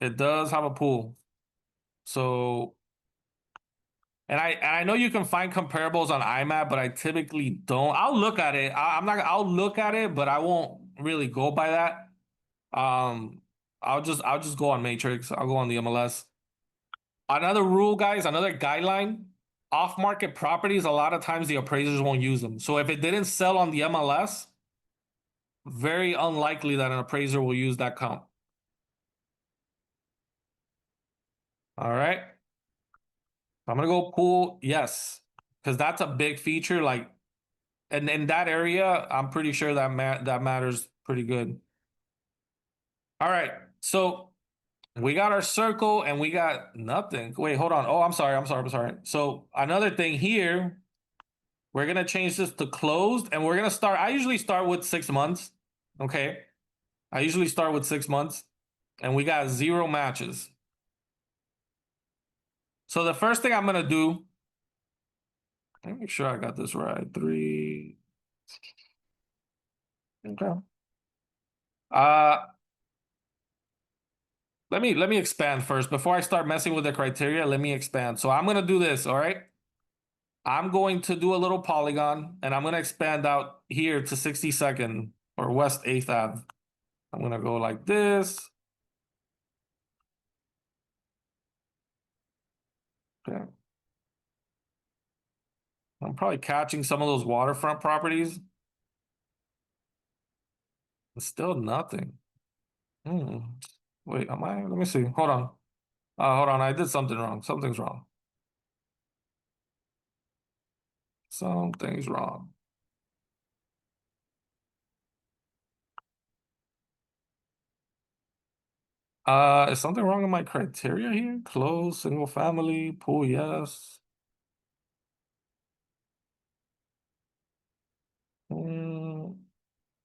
It does have a pool. So, and I know you can find comparables on IMAP, but I typically don't. I'll look at it. I'm not. I'll look at it, but I won't really go by that. Um, I'll just go on Matrix. I'll go on the MLS. Another rule, guys, another guideline, off-market properties, a lot of times the appraisers won't use them. So if it didn't sell on the MLS, very unlikely that an appraiser will use that comp. All right. I'm gonna go pool, yes, because that's a big feature. Like, and in that area, I'm pretty sure that that matters pretty good. All right, so we got our circle and we got nothing. Wait, hold on. Oh, I'm sorry. So another thing here, we're gonna change this to closed, and we're gonna start. I usually start with 6 months. Okay, I usually start with 6 months, and we got 0 matches. So the first thing I'm gonna do, let me make sure I got this right. 3. Okay. Let me expand first before I start messing with the criteria. Let me expand. So I'm gonna do this. All right. I'm going to do a little polygon, and I'm gonna expand out here to 62nd or West 8th Ave. I'm gonna go like this. Okay. I'm probably catching some of those waterfront properties. It's still nothing. Wait, am I? Let me see. Hold on. Hold on. I did something wrong. Something's wrong. Something's wrong. Is something wrong with my criteria here? Close, single family, pool, yes.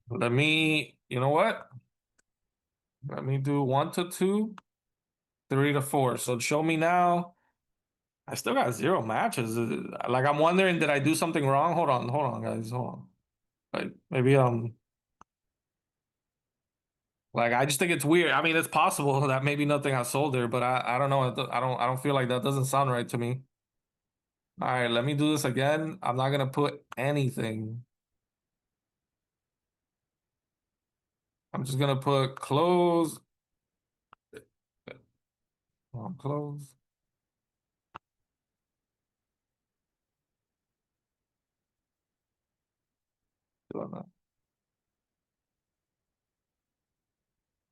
Let me, you know what? Let me do 1 to 2, 3 to 4. So show me now. I still got 0 matches. Like, I'm wondering, did I do something wrong? Hold on, guys. Hold on. Like, maybe like, I just think it's weird. I mean, it's possible that maybe nothing has sold there, but I don't know. I don't feel like that doesn't sound right to me. All right, let me do this again. I'm not gonna put anything. I'm just gonna put close. Close.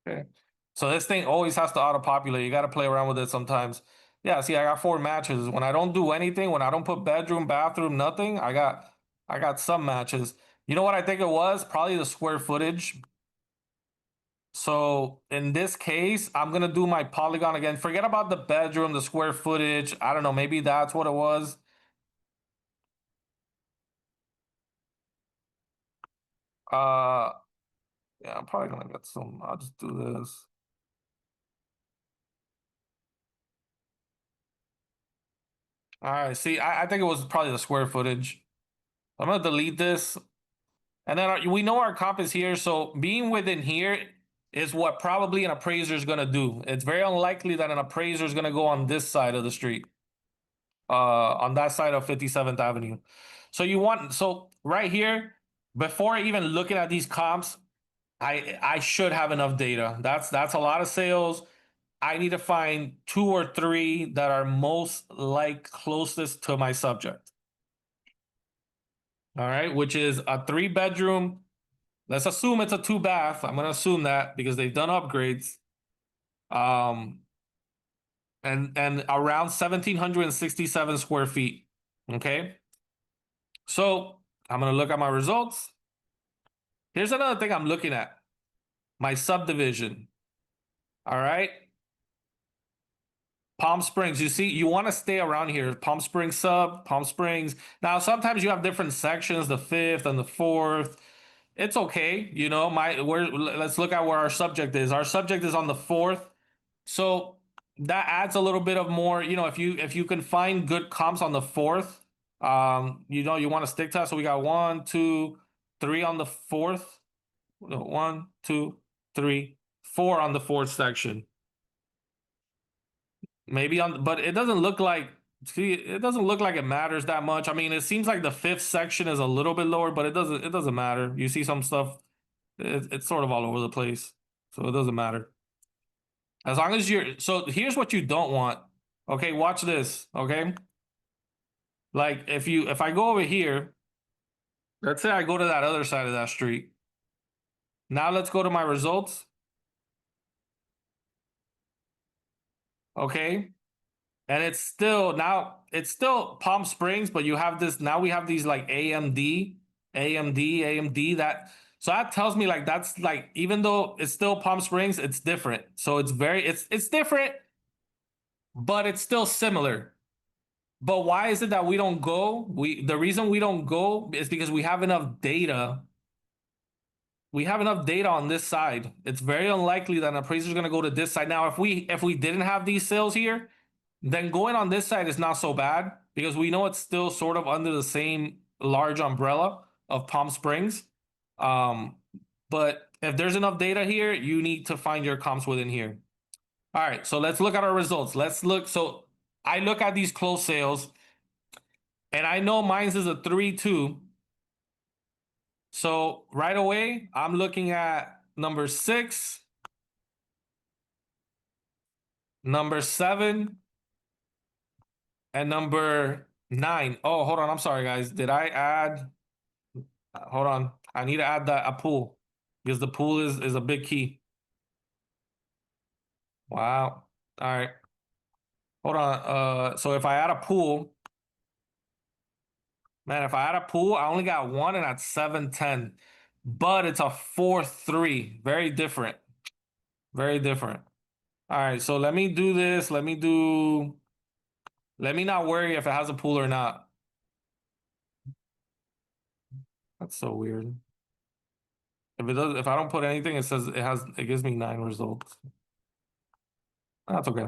Okay. So this thing always has to auto-populate. You got to play around with it sometimes. Yeah, see, I got 4 matches. When I don't do anything, when I don't put bedroom, bathroom, nothing, I got some matches. You know what I think it was? Probably the square footage. So in this case, I'm gonna do my polygon again. Forget about the bedroom, the square footage. I don't know, maybe that's what it was. Uh yeah, I'm probably gonna get some. I'll just do this. All right, see, I think it was probably the square footage. I'm gonna delete this. And then we know our comp is here, so being within here is what probably an appraiser is gonna do. It's very unlikely that an appraiser is gonna go on this side of the street, on that side of 57th Avenue. So you want, so right here, before even looking at these comps, I should have enough data. That's a lot of sales. I need to find 2 or 3 that are most like closest to my subject. All right, which is a 3-bedroom. Let's assume it's a 2-bath. I'm gonna assume that because they've done upgrades. And around 1,767 square feet. Okay. So I'm gonna look at my results. Here's another thing I'm looking at. My subdivision. All right. Palm Springs, you see, you want to stay around here. Palm Springs sub, Palm Springs. Now, sometimes you have different sections, the 5th and the 4th. It's okay, you know. Let's look at where our subject is. Our subject is on the 4th, so that adds a little bit of more. You know, if you can find good comps on the 4th, you know, you want to stick to that. So we got 1, 2, 3 on the 4th. 1, 2, 3, 4 on the 4th section. Maybe on, but it doesn't look like. See, it doesn't look like it matters that much. I mean, it seems like the 5th section is a little bit lower, but it doesn't matter. You see some stuff, it's sort of all over the place, so it doesn't matter. As long as you're, so here's what you don't want. Okay, watch this. Okay. Like if I go over here, let's say I go to that other side of that street. Now let's go to my results. Okay. And it's still now it's still Palm Springs, but you have this now we have these like AMD that so that tells me like that's like even though it's still Palm Springs, it's different. So it's different, but it's still similar. But why is it that we don't go? The reason we don't go is because we have enough data. We have enough data on this side. It's very unlikely that an appraiser is going to go to this side. Now, if we didn't have these sales here, then going on this side is not so bad because we know it's still sort of under the same large umbrella of Palm Springs. Um, but if there's enough data here, you need to find your comps within here. All right, so let's look at our results. Let's look. So I look at these closed sales, and I know mine's is a 3-2. So right away, I'm looking at number 6, number 7, and number 9. Oh, hold on. I'm sorry, guys. Did I add? Hold on. I need to add a pool because the pool is a big key. Wow. All right. Hold on. So if I add a pool, man, if I add a pool, I only got one and that's 7-10. But it's a 4-3. Very different. Very different. All right, so let me do this. Let me not worry if it has a pool or not. That's so weird. If I don't put anything, it gives me 9 results. That's okay.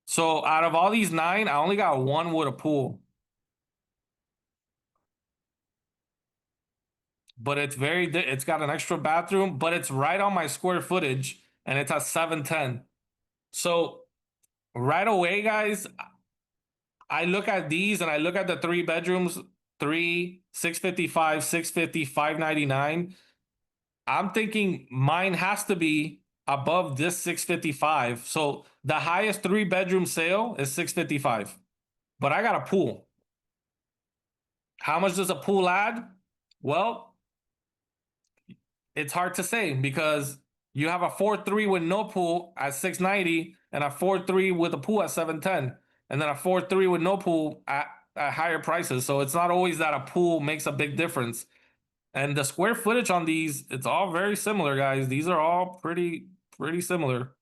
So out of all these 9, I only got one with a pool. But it's got an extra bathroom, but it's right on my square footage and it's at 710. So right away, guys, I look at these and I look at the 3 bedrooms, 3, 655, 650, 599. I'm thinking mine has to be above this 655. So the highest 3-bedroom sale is 655. But I got a pool. How much does a pool add? Well, it's hard to say because you have a 4-3 with no pool at 690 and a 4-3 with a pool at 710 and then a 4-3 with no pool at higher prices. So it's not always that a pool makes a big difference. And the square footage on these, it's all very similar, guys. These are all pretty similar.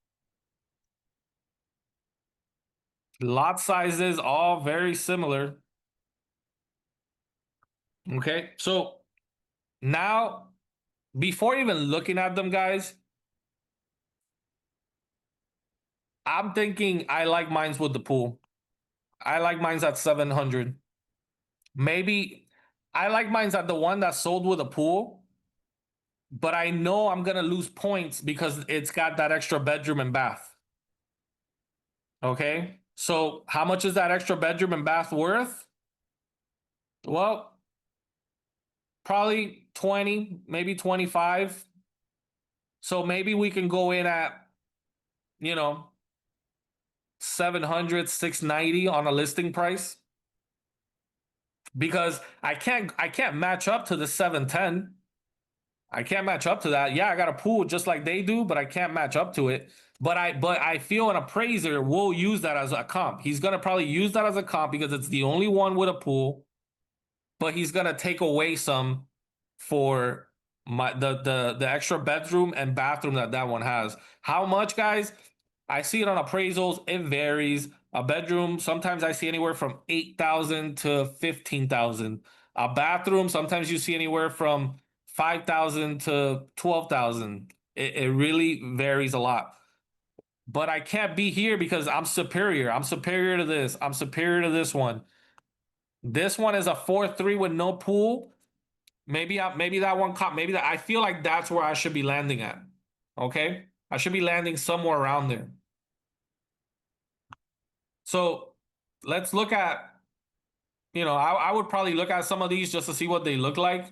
Lot sizes, all very similar. Okay, so now, before even looking at them, guys, I'm thinking I like mines with the pool. I like mines at 700. Maybe I like mines at the one that sold with a pool, but I know I'm gonna lose points because it's got that extra bedroom and bath. Okay, so how much is that extra bedroom and bath worth? Well, probably 20, maybe 25. So maybe we can go in at, you know, 700, 690 on a listing price. Because I can't match up to the 710. I can't match up to that. Yeah, I got a pool just like they do, but I can't match up to it. But I feel an appraiser will use that as a comp. He's gonna probably use that as a comp because it's the only one with a pool, but he's gonna take away some for the extra bedroom and bathroom that one has. How much, guys? I see it on appraisals. It varies. A bedroom, sometimes I see anywhere from 8,000 to 15,000. A bathroom, sometimes you see anywhere from 5,000 to 12,000. It really varies a lot. But I can't be here because I'm superior. I'm superior to this. I'm superior to this one. This one is a 4-3 with no pool. Maybe that one caught. Maybe that I feel like that's where I should be landing at. Okay, I should be landing somewhere around there. So let's look at. I would probably look at some of these just to see what they look like.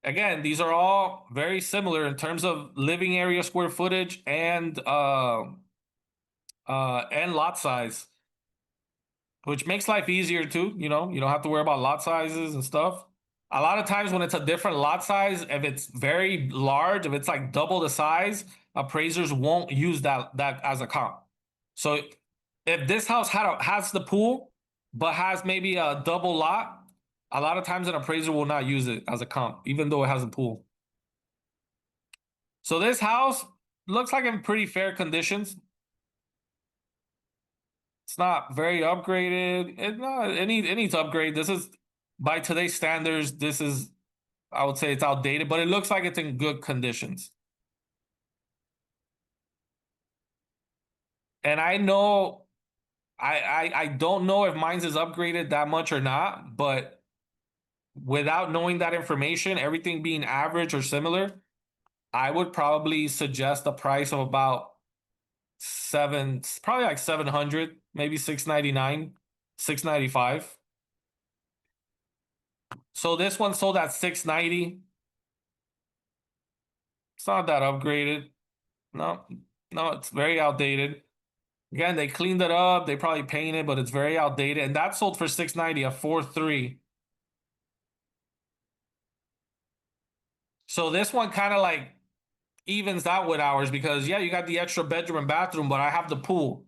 again, these are all very similar in terms of living area square footage and lot size, which makes life easier too. You know, you don't have to worry about lot sizes and stuff. A lot of times when it's a different lot size, if it's very large, if it's like double the size, appraisers won't use that as a comp. So if this house has the pool, but has maybe a double lot, a lot of times an appraiser will not use it as a comp, even though it has a pool. So this house looks like in pretty fair conditions. It's not very upgraded. It needs upgrade. This is, by today's standards, this is, I would say it's outdated, but it looks like it's in good conditions. And I know, I don't know if mine's is upgraded that much or not, but without knowing that information, everything being average or similar, I would probably suggest a price of about probably like 700, maybe 699, 695. So this one sold at 690. It's not that upgraded. No, no, it's very outdated. Again, they cleaned it up, they probably painted, but it's very outdated. And that sold for 690, a 4.3. So this one kind of like evens out with ours because yeah, you got the extra bedroom and bathroom, but I have the pool.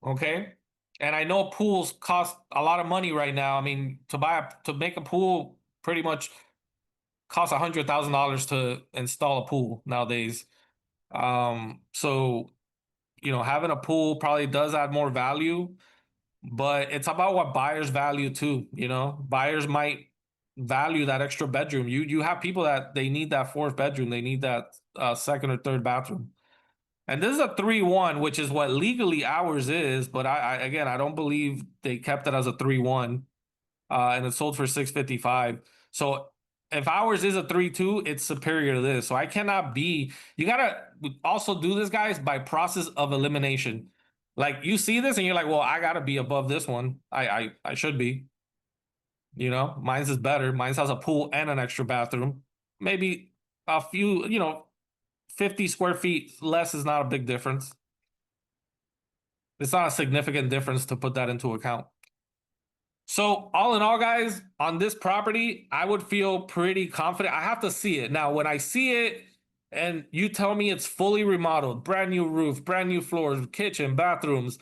Okay. And I know pools cost a lot of money right now. I mean, to make a pool pretty much costs $100,000 to install a pool nowadays. So you know, having a pool probably does add more value, but it's about what buyers value too. You know, buyers might value that extra bedroom. You have people that they need that fourth bedroom, they need that second or third bathroom. And this is a 3-1, which is what legally ours is, but I again I don't believe they kept it as a 3-1. And it sold for 655. So if ours is a 3-2, it's superior to this. So I cannot be. You gotta also do this, guys, by process of elimination. Like you see this and you're like, well, I gotta be above this one. I should be. You know, mine's is better. Mine's has a pool and an extra bathroom. Maybe a few, 50 square feet less is not a big difference. It's not a significant difference to put that into account. So all in all, guys, on this property, I would feel pretty confident. I have to see it. Now, when I see it and you tell me it's fully remodeled, brand new roof, brand new floors, kitchen, bathrooms,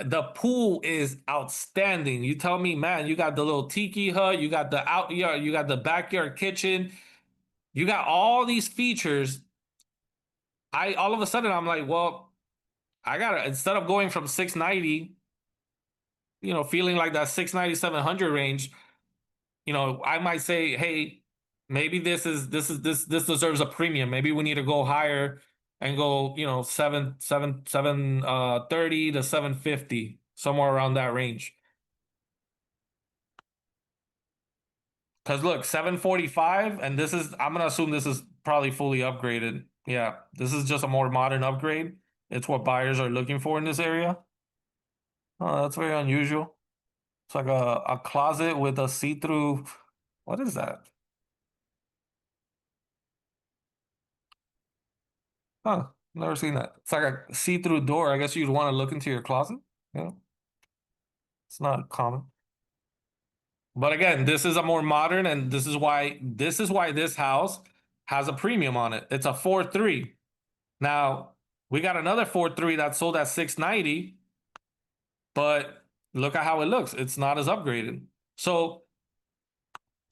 the pool is outstanding. You tell me, man, you got the little tiki hut, you got the out yard, you got the backyard kitchen, you got all these features. All of a sudden I'm like, well, I gotta, instead of going from 690, feeling like that 690, 700 range, I might say, hey, maybe this deserves a premium. Maybe we need to go higher and go, 730 to 750, somewhere around that range. Because look, 745, and I'm gonna assume this is probably fully upgraded. Yeah, this is just a more modern upgrade. It's what buyers are looking for in this area. Oh, that's very unusual. It's like a closet with a see-through. What is that? Huh, never seen that. It's like a see-through door. I guess you'd want to look into your closet. Yeah, it's not common. But again, this is a more modern, and this is why this house has a premium on it. It's a 4.3. Now we got another 4.3 that sold at 690, but look at how it looks. It's not as upgraded. So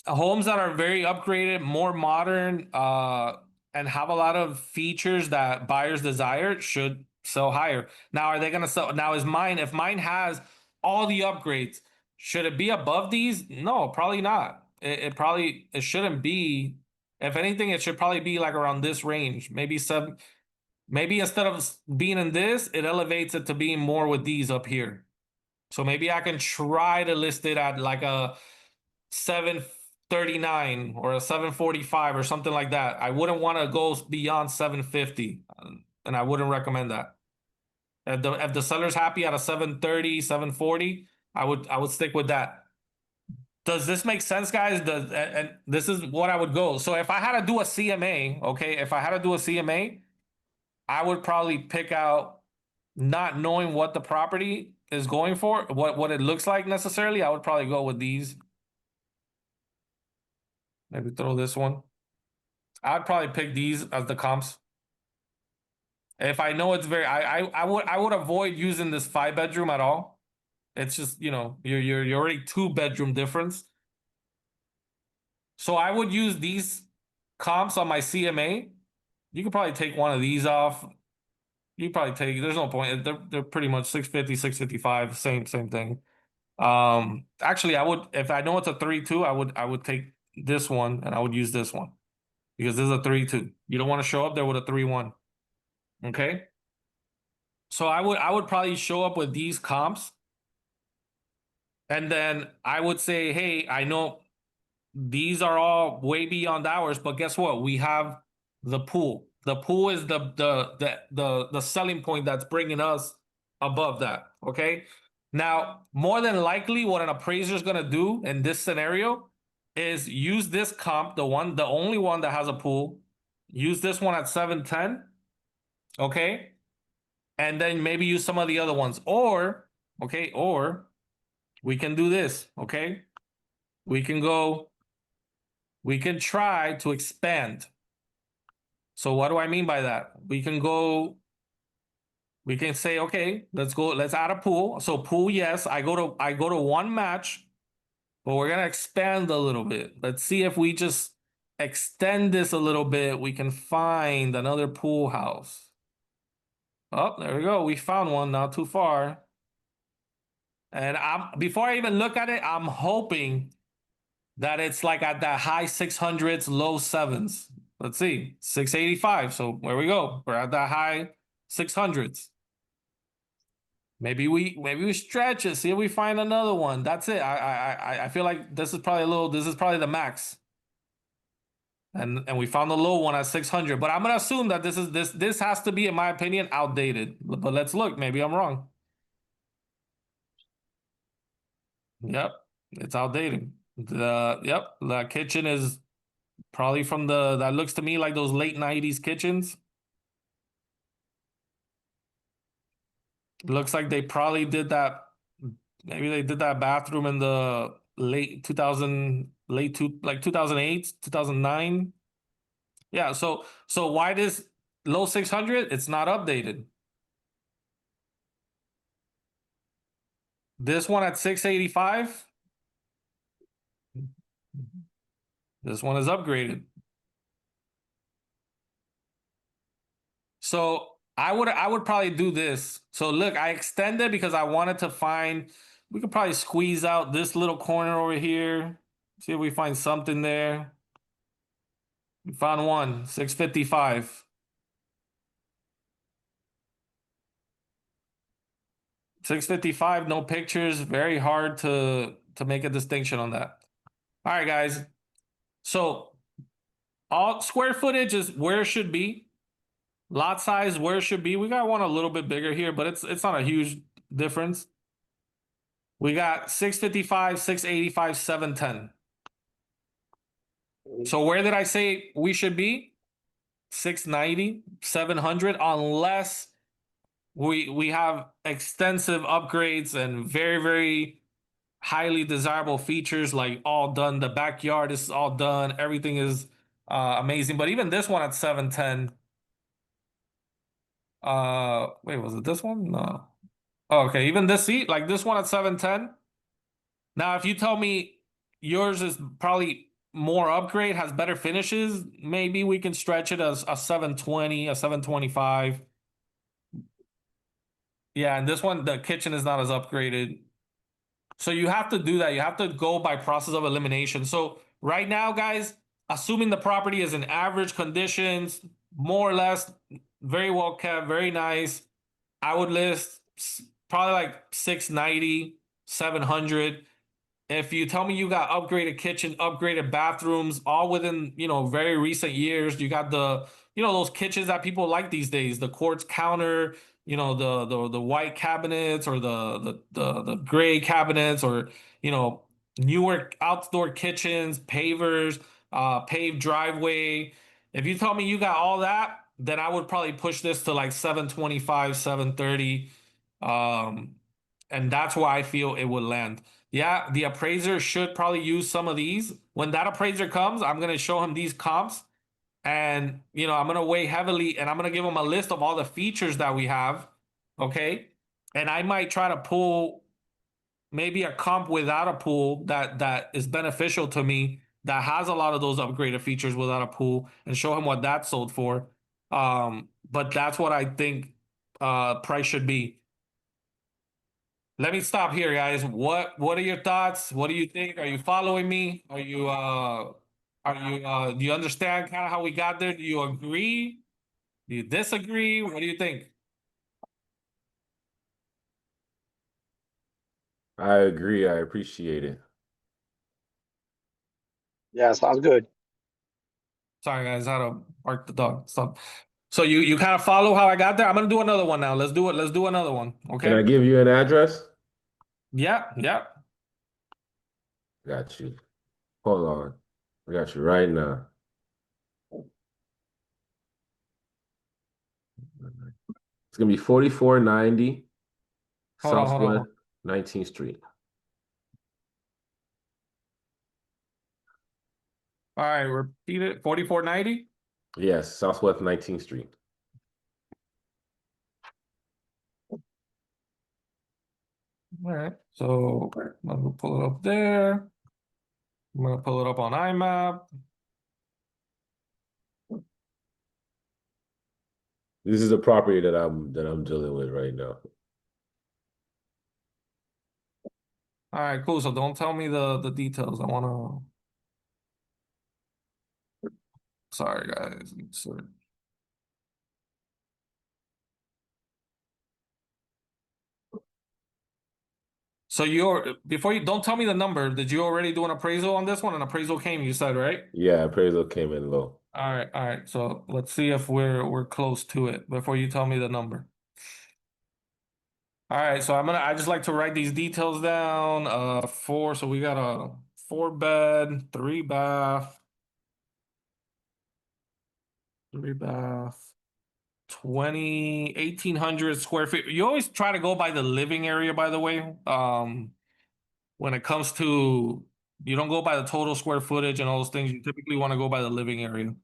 homes that are very upgraded, more modern, and have a lot of features that buyers desire should sell higher. Now, are they going to sell? Now, if mine has all the upgrades, should it be above these? No, probably not. It shouldn't be. If anything, it should probably be like around this range, maybe seven. Maybe instead of being in this, it elevates it to being more with these up here. So maybe I can try to list it at like a 739 or a 745 or something like that. I wouldn't want to go beyond 750, and I wouldn't recommend that. If the seller's happy at a 730, 740, I would stick with that. Does this make sense, guys? And this is what I would go. So if I had to do a CMA, okay, if I had to do a CMA, I would probably pick out, not knowing what the property is going for, what it looks like necessarily. I would probably go with these. Maybe throw this one. I'd probably pick these as the comps. If I know it's very, I would avoid using this 5-bedroom at all. It's just, you know, you're already 2-bedroom difference. So I would use these comps on my CMA. You could probably take one of these off. You probably take, there's no point. They're pretty much 650, 655, same thing. Actually, I would, if I know it's a 3-2, I would take this one and I would use this one because this is a 3-2. You don't want to show up there with a 3-1. Okay. So I would probably show up with these comps. And then I would say, hey, I know these are all way beyond ours, but guess what? We have the pool. The pool is the selling point that's bringing us above that. Okay. Now, more than likely, what an appraiser is gonna do in this scenario is use this comp, the only one that has a pool. Use this one at 710. Okay. And then maybe use some of the other ones. Or, okay, or we can do this. Okay. We can try to expand. So what do I mean by that? We can say, okay, let's add a pool. So pool, yes, I go to one match, but we're gonna expand a little bit. Let's see if we just extend this a little bit, we can find another pool house. Oh, there we go. We found one, not too far. And before I even look at it, I'm hoping that it's like at that high 600s, low 7s. Let's see, 685. So where we go? We're at that high 600s. Maybe we stretch it, see if we find another one. That's it. I feel like this is probably the max. And we found the low one at 600. But I'm gonna assume that this has to be, in my opinion, outdated. But let's look. Maybe I'm wrong. Yep, it's outdated. The kitchen is probably from that looks to me like those late 90s kitchens. Looks like they probably did that. Maybe they did that bathroom in the late 2008, 2009. Yeah, so why this low 600? It's not updated. This one at 685. This one is upgraded. So I would probably do this. So look, I extended because I wanted to find, we could probably squeeze out this little corner over here. See if we find something there. We found one, 655. 655, no pictures, very hard to make a distinction on that. All right, guys. So all square footage is where it should be. Lot size where it should be. We got one a little bit bigger here, but it's not a huge difference. We got 655, 685, 710. So where did I say we should be? 690, 700, unless we have extensive upgrades and very, very highly desirable features, like all done. The backyard is all done. Everything is amazing. But even this one at 710. Wait, was it this one? No. Oh, okay, even this seat, like this one at 710. Now, if you tell me yours is probably more upgrade, has better finishes, maybe we can stretch it as a 720, a 725. Yeah, and this one, the kitchen is not as upgraded. So you have to do that. You have to go by process of elimination. So right now, guys, assuming the property is in average conditions, more or less, very well kept, very nice, I would list probably like 690, 700. If you tell me you got upgraded kitchen, upgraded bathrooms, all within, very recent years, you got those kitchens that people like these days, the quartz counter, the white cabinets or the gray cabinets, or newer outdoor kitchens, pavers, paved driveway. If you tell me you got all that, then I would probably push this to like 725, 730. Um, and that's where I feel it would land. Yeah, the appraiser should probably use some of these. When that appraiser comes, I'm gonna show him these comps, and I'm gonna weigh heavily, and I'm gonna give him a list of all the features that we have. Okay, and I might try to pull maybe a comp without a pool that is beneficial to me, that has a lot of those upgraded features without a pool, and show him what that sold for. But that's what I think price should be. Let me stop here, guys. What are your thoughts? What do you think? Are you following me? Do you understand kind of how we got there? Do you agree? Do you disagree? What do you think? I agree. I appreciate it. Yeah, sounds good. Sorry, guys, I had to bark the dog. So you kind of follow how I got there. I'm gonna do another one now. Let's do it. Let's do another one. Can I Okay. give you an address? Yeah, yeah. Got you. Hold on. I got you right now. It's gonna be 4490 Hold on, hold on. Southwest 19th Street. All right, repeat it. 4490. Yes, Southwest 19th Street. All right. So I'm gonna pull it up there. I'm gonna pull it up on IMAP. This is the property that I'm dealing with right now. All right, cool. So don't tell me the details. I wanna. Sorry, guys. Sorry. So before you don't tell me the number. Did you already do an appraisal on this one? An appraisal came, you said, right? Yeah, appraisal came in low. All right, all right. So let's see if we're close to it before you tell me the number. All right, so I just like to write these details down. So we got a 4-bed, 3-bath, 1,800 square feet. You always try to go by the living area, by the way. When it comes to, you don't go by the total square footage and all those things. You typically want to go by the living area.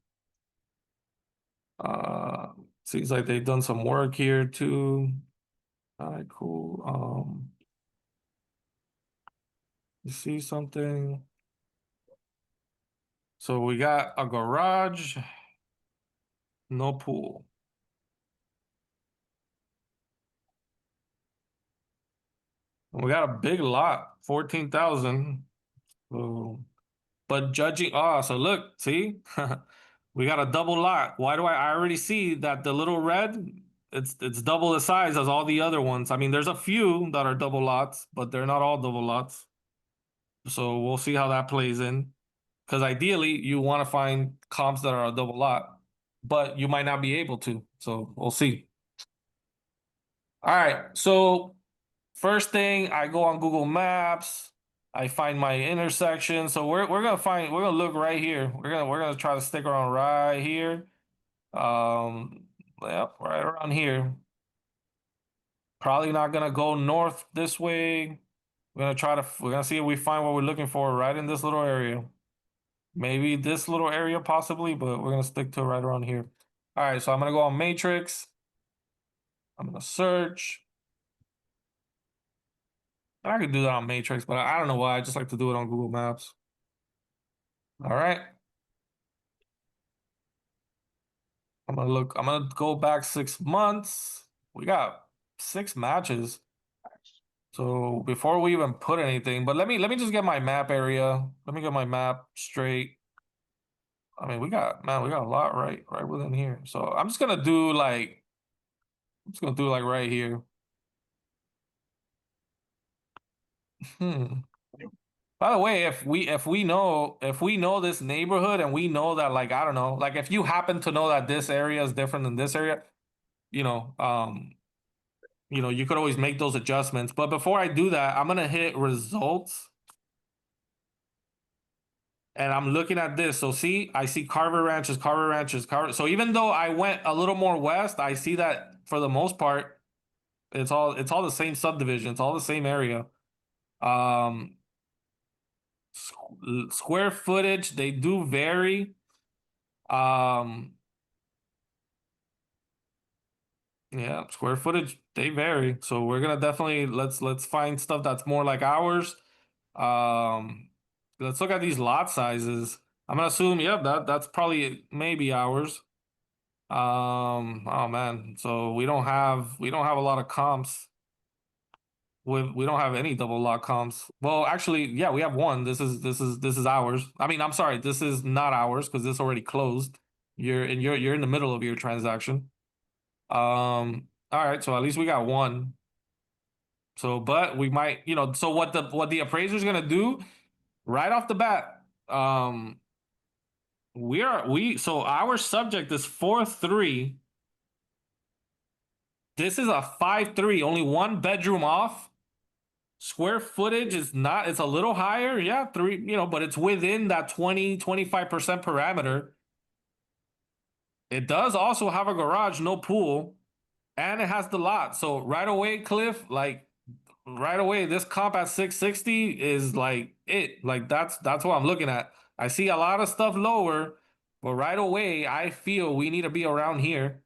Seems like they've done some work here too. All right, cool. You see something? So we got a garage, no pool. We got a big lot, 14,000. So, but judging, so look, see, we got a double lot. Why do I already see that the little red, it's double the size as all the other ones. I mean, there's a few that are double lots, but they're not all double lots. So we'll see how that plays in. Because ideally, you want to find comps that are a double lot, but you might not be able to. So we'll see. All right. So first thing, I go on Google Maps. I find my intersection. So we're gonna look right here. We're gonna try to stick around right here. Yep, right around here. Probably not gonna go north this way. We're gonna see if we find what we're looking for right in this little area. Maybe this little area possibly, but we're gonna stick to right around here. All right, so I'm gonna go on Matrix. I'm gonna search. I could do that on Matrix, but I don't know why. I just like to do it on Google Maps. All right. I'm gonna go back 6 months. We got 6 matches. So before we even put anything, but let me just get my map area. Let me get my map straight. I mean, we got a lot right within here. So I'm just gonna do like right here. By the way, if we know this neighborhood and we know that, like, I don't know, like if you happen to know that this area is different than this area, you know, you could always make those adjustments. But before I do that, I'm gonna hit results. and I'm looking at this. So see, I see Carver Ranches, Carver Ranches, Carver. So even though I went a little more west, I see that for the most part, it's all the same subdivision. It's all the same area. Um, square footage, they do vary. Yeah, square footage, they vary. So we're gonna definitely let's find stuff that's more like ours. Um, let's look at these lot sizes. I'm gonna assume, yep, that's probably maybe ours. Oh man, so we don't have a lot of comps. We don't have any double lot comps. Well, actually, yeah, we have one. This is ours. I mean, I'm sorry, this is not ours because this already closed. You're in the middle of your transaction. All right, so at least we got one. So, but we might, so what the appraiser's gonna do right off the bat, so our subject is 4-3. This is a 5-3, only one bedroom off. Square footage is not, it's a little higher, yeah, three, but it's within that 20-25% parameter. It does also have a garage, no pool, and it has the lot. So right away, Cliff, like right away, this comp at 660 is like it. Like that's what I'm looking at. I see a lot of stuff lower, but right away, I feel we need to be around here.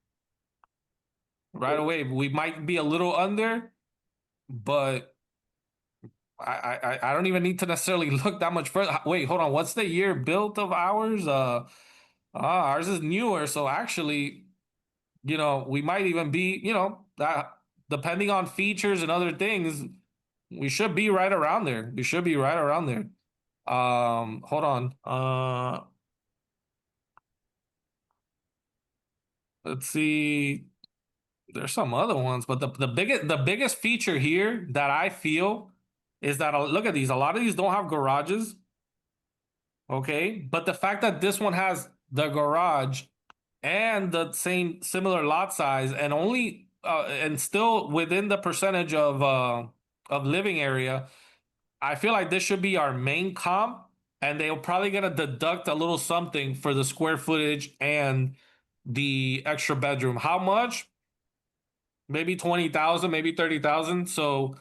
Right away, we might be a little under, but I don't even need to necessarily look that much further. Wait, hold on. What's the year built of ours? Ours is newer, so actually, we might even be, that depending on features and other things, we should be right around there. We should be right around there. Hold on. Let's see. There's some other ones, but the biggest feature here that I feel is that look at these. A lot of these don't have garages. Okay, but the fact that this one has the garage and the same similar lot size and only and still within the percentage of living area, I feel like this should be our main comp, and they're probably gonna deduct a little something for the square footage and the extra bedroom. How much? Maybe 20,000, maybe 30,000. So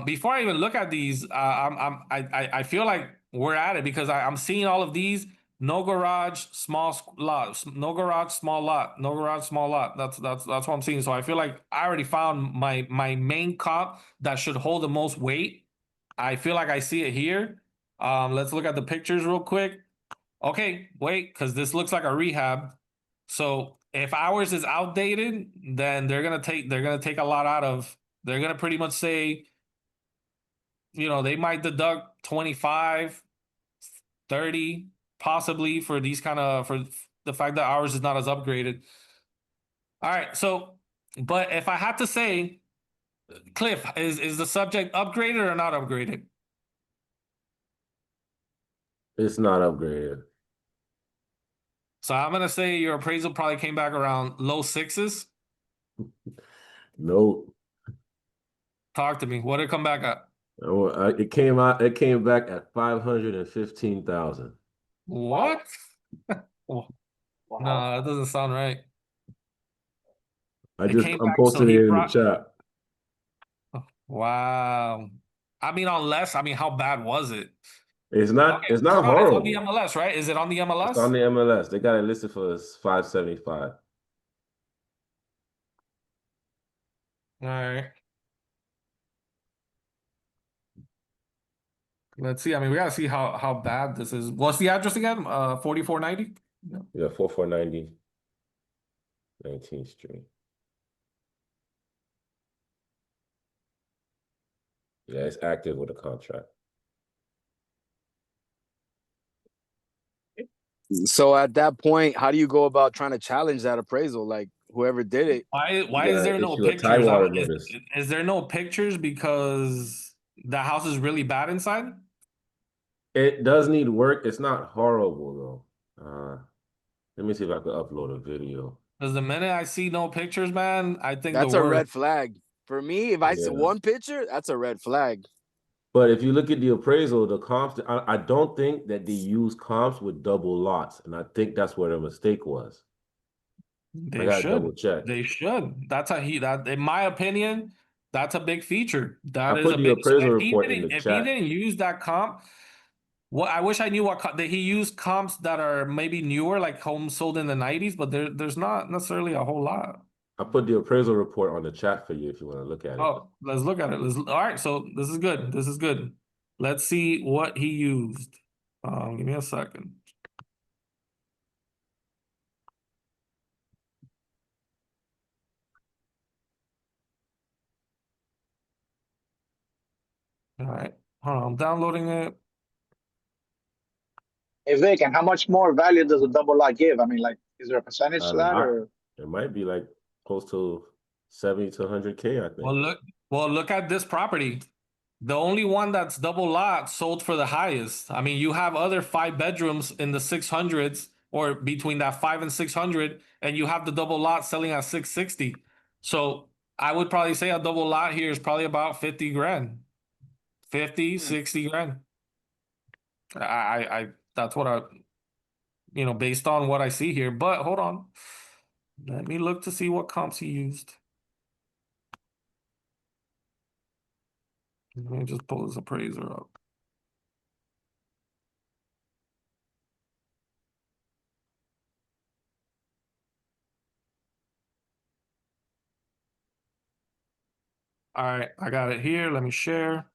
before I even look at these, I feel like we're at it because I'm seeing all of these. No garage, small lot. No garage, small lot. No garage, small lot. That's what I'm seeing. So I feel like I already found my main comp that should hold the most weight. I feel like I see it here. Let's look at the pictures real quick. Okay, wait, because this looks like a rehab. So if ours is outdated, then they're gonna take a lot out of. They're gonna pretty much say, they might deduct 25, 30, possibly for these for the fact that ours is not as upgraded. All right, so but if I had to say, Cliff, is the subject upgraded or not upgraded? It's not upgraded. So I'm gonna say your appraisal probably came back around low sixes. Nope. Talk to me. What did it come back at? It came out. It came back at 515,000. What? Oh, no, that doesn't sound right. It came I'm back, so posting he it in the brought. chat. Wow. I mean, how bad was it? It's not. Okay, It's not hold on. It's on the horrible. MLS, right? Is it on the It's MLS? on the MLS. They got it listed for 575. All right. Let's see. I mean, we gotta see how bad this is. What's the address again? 4490? Yeah, 4490 19th Street. Yeah, it's active with a contract. So at that point, how do you go about trying to challenge that appraisal? Like whoever did it, Why You is gotta there no issue a pictures? Tidewater notice. Is there no pictures because the house is really bad inside? It does need work. It's not horrible though. Let me see if I can upload a video. Because the minute I see no pictures, man, I think the that's a word. red flag. For me, if I see Yeah. one picture, that's a red flag. But if you look at the appraisal, the comps, I don't think that they use comps with double lots, and I think that's where the mistake was. I They gotta should. double check. They should. That's a that in my opinion, that's a big feature. I That is put a the big. So appraisal report in the if he chat. didn't use that comp, what I wish I knew what that he used comps that are maybe newer, like homes sold in the 90s, but there's not necessarily a whole lot. I put the appraisal report on the chat for you if you want to look at it. Oh, let's look at it. All right, so this is good. This is good. Let's see what he used. Give me a second. All right, hold on. I'm downloading it. Hey Vic, and how much more value does a double lot give? I mean, like, is there a percentage A to that, lot. or It might be like close to 70 to 100K, I Well, think. look at this property. The only one that's double lot sold for the highest. I mean, you have other 5 bedrooms in the 600s or between that 5 and 600, and you have the double lot selling at 660. So I would probably say a double lot here is probably about 50 grand, 50, 60 grand. That's what based on what I see here. But hold on. Let me look to see what comps he used. Let me just pull this appraiser up. All right, I got it here. Let me share.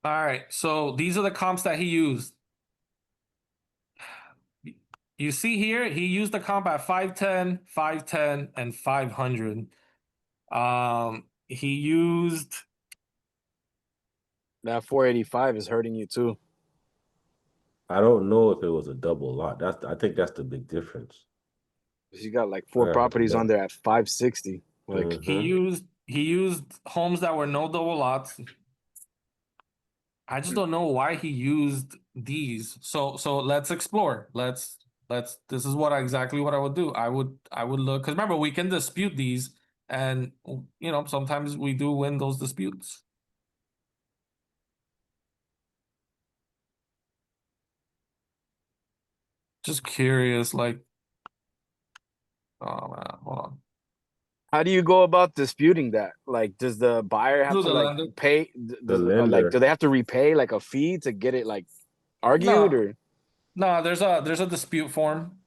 All right, so these are the comps that he used. You see here, he used the comp at 510, 510, and 500. He used That 485 is hurting you too. I don't know if it was a double lot. I think that's the big difference. You got like 4 Yeah, properties yeah. on there at 560. Like Mhm. he used homes that were no double lots. I just don't know why he used these. So let's explore. Let's this is exactly what I would do. I would look because remember we can dispute these and sometimes we do win those disputes. Just curious, like, oh man, hold on. how do you go about disputing that? Like, does the buyer have Through to the like lender. pay? The Like, lender. do they have to repay like a fee to get it like argued No, or? no, there's a dispute form.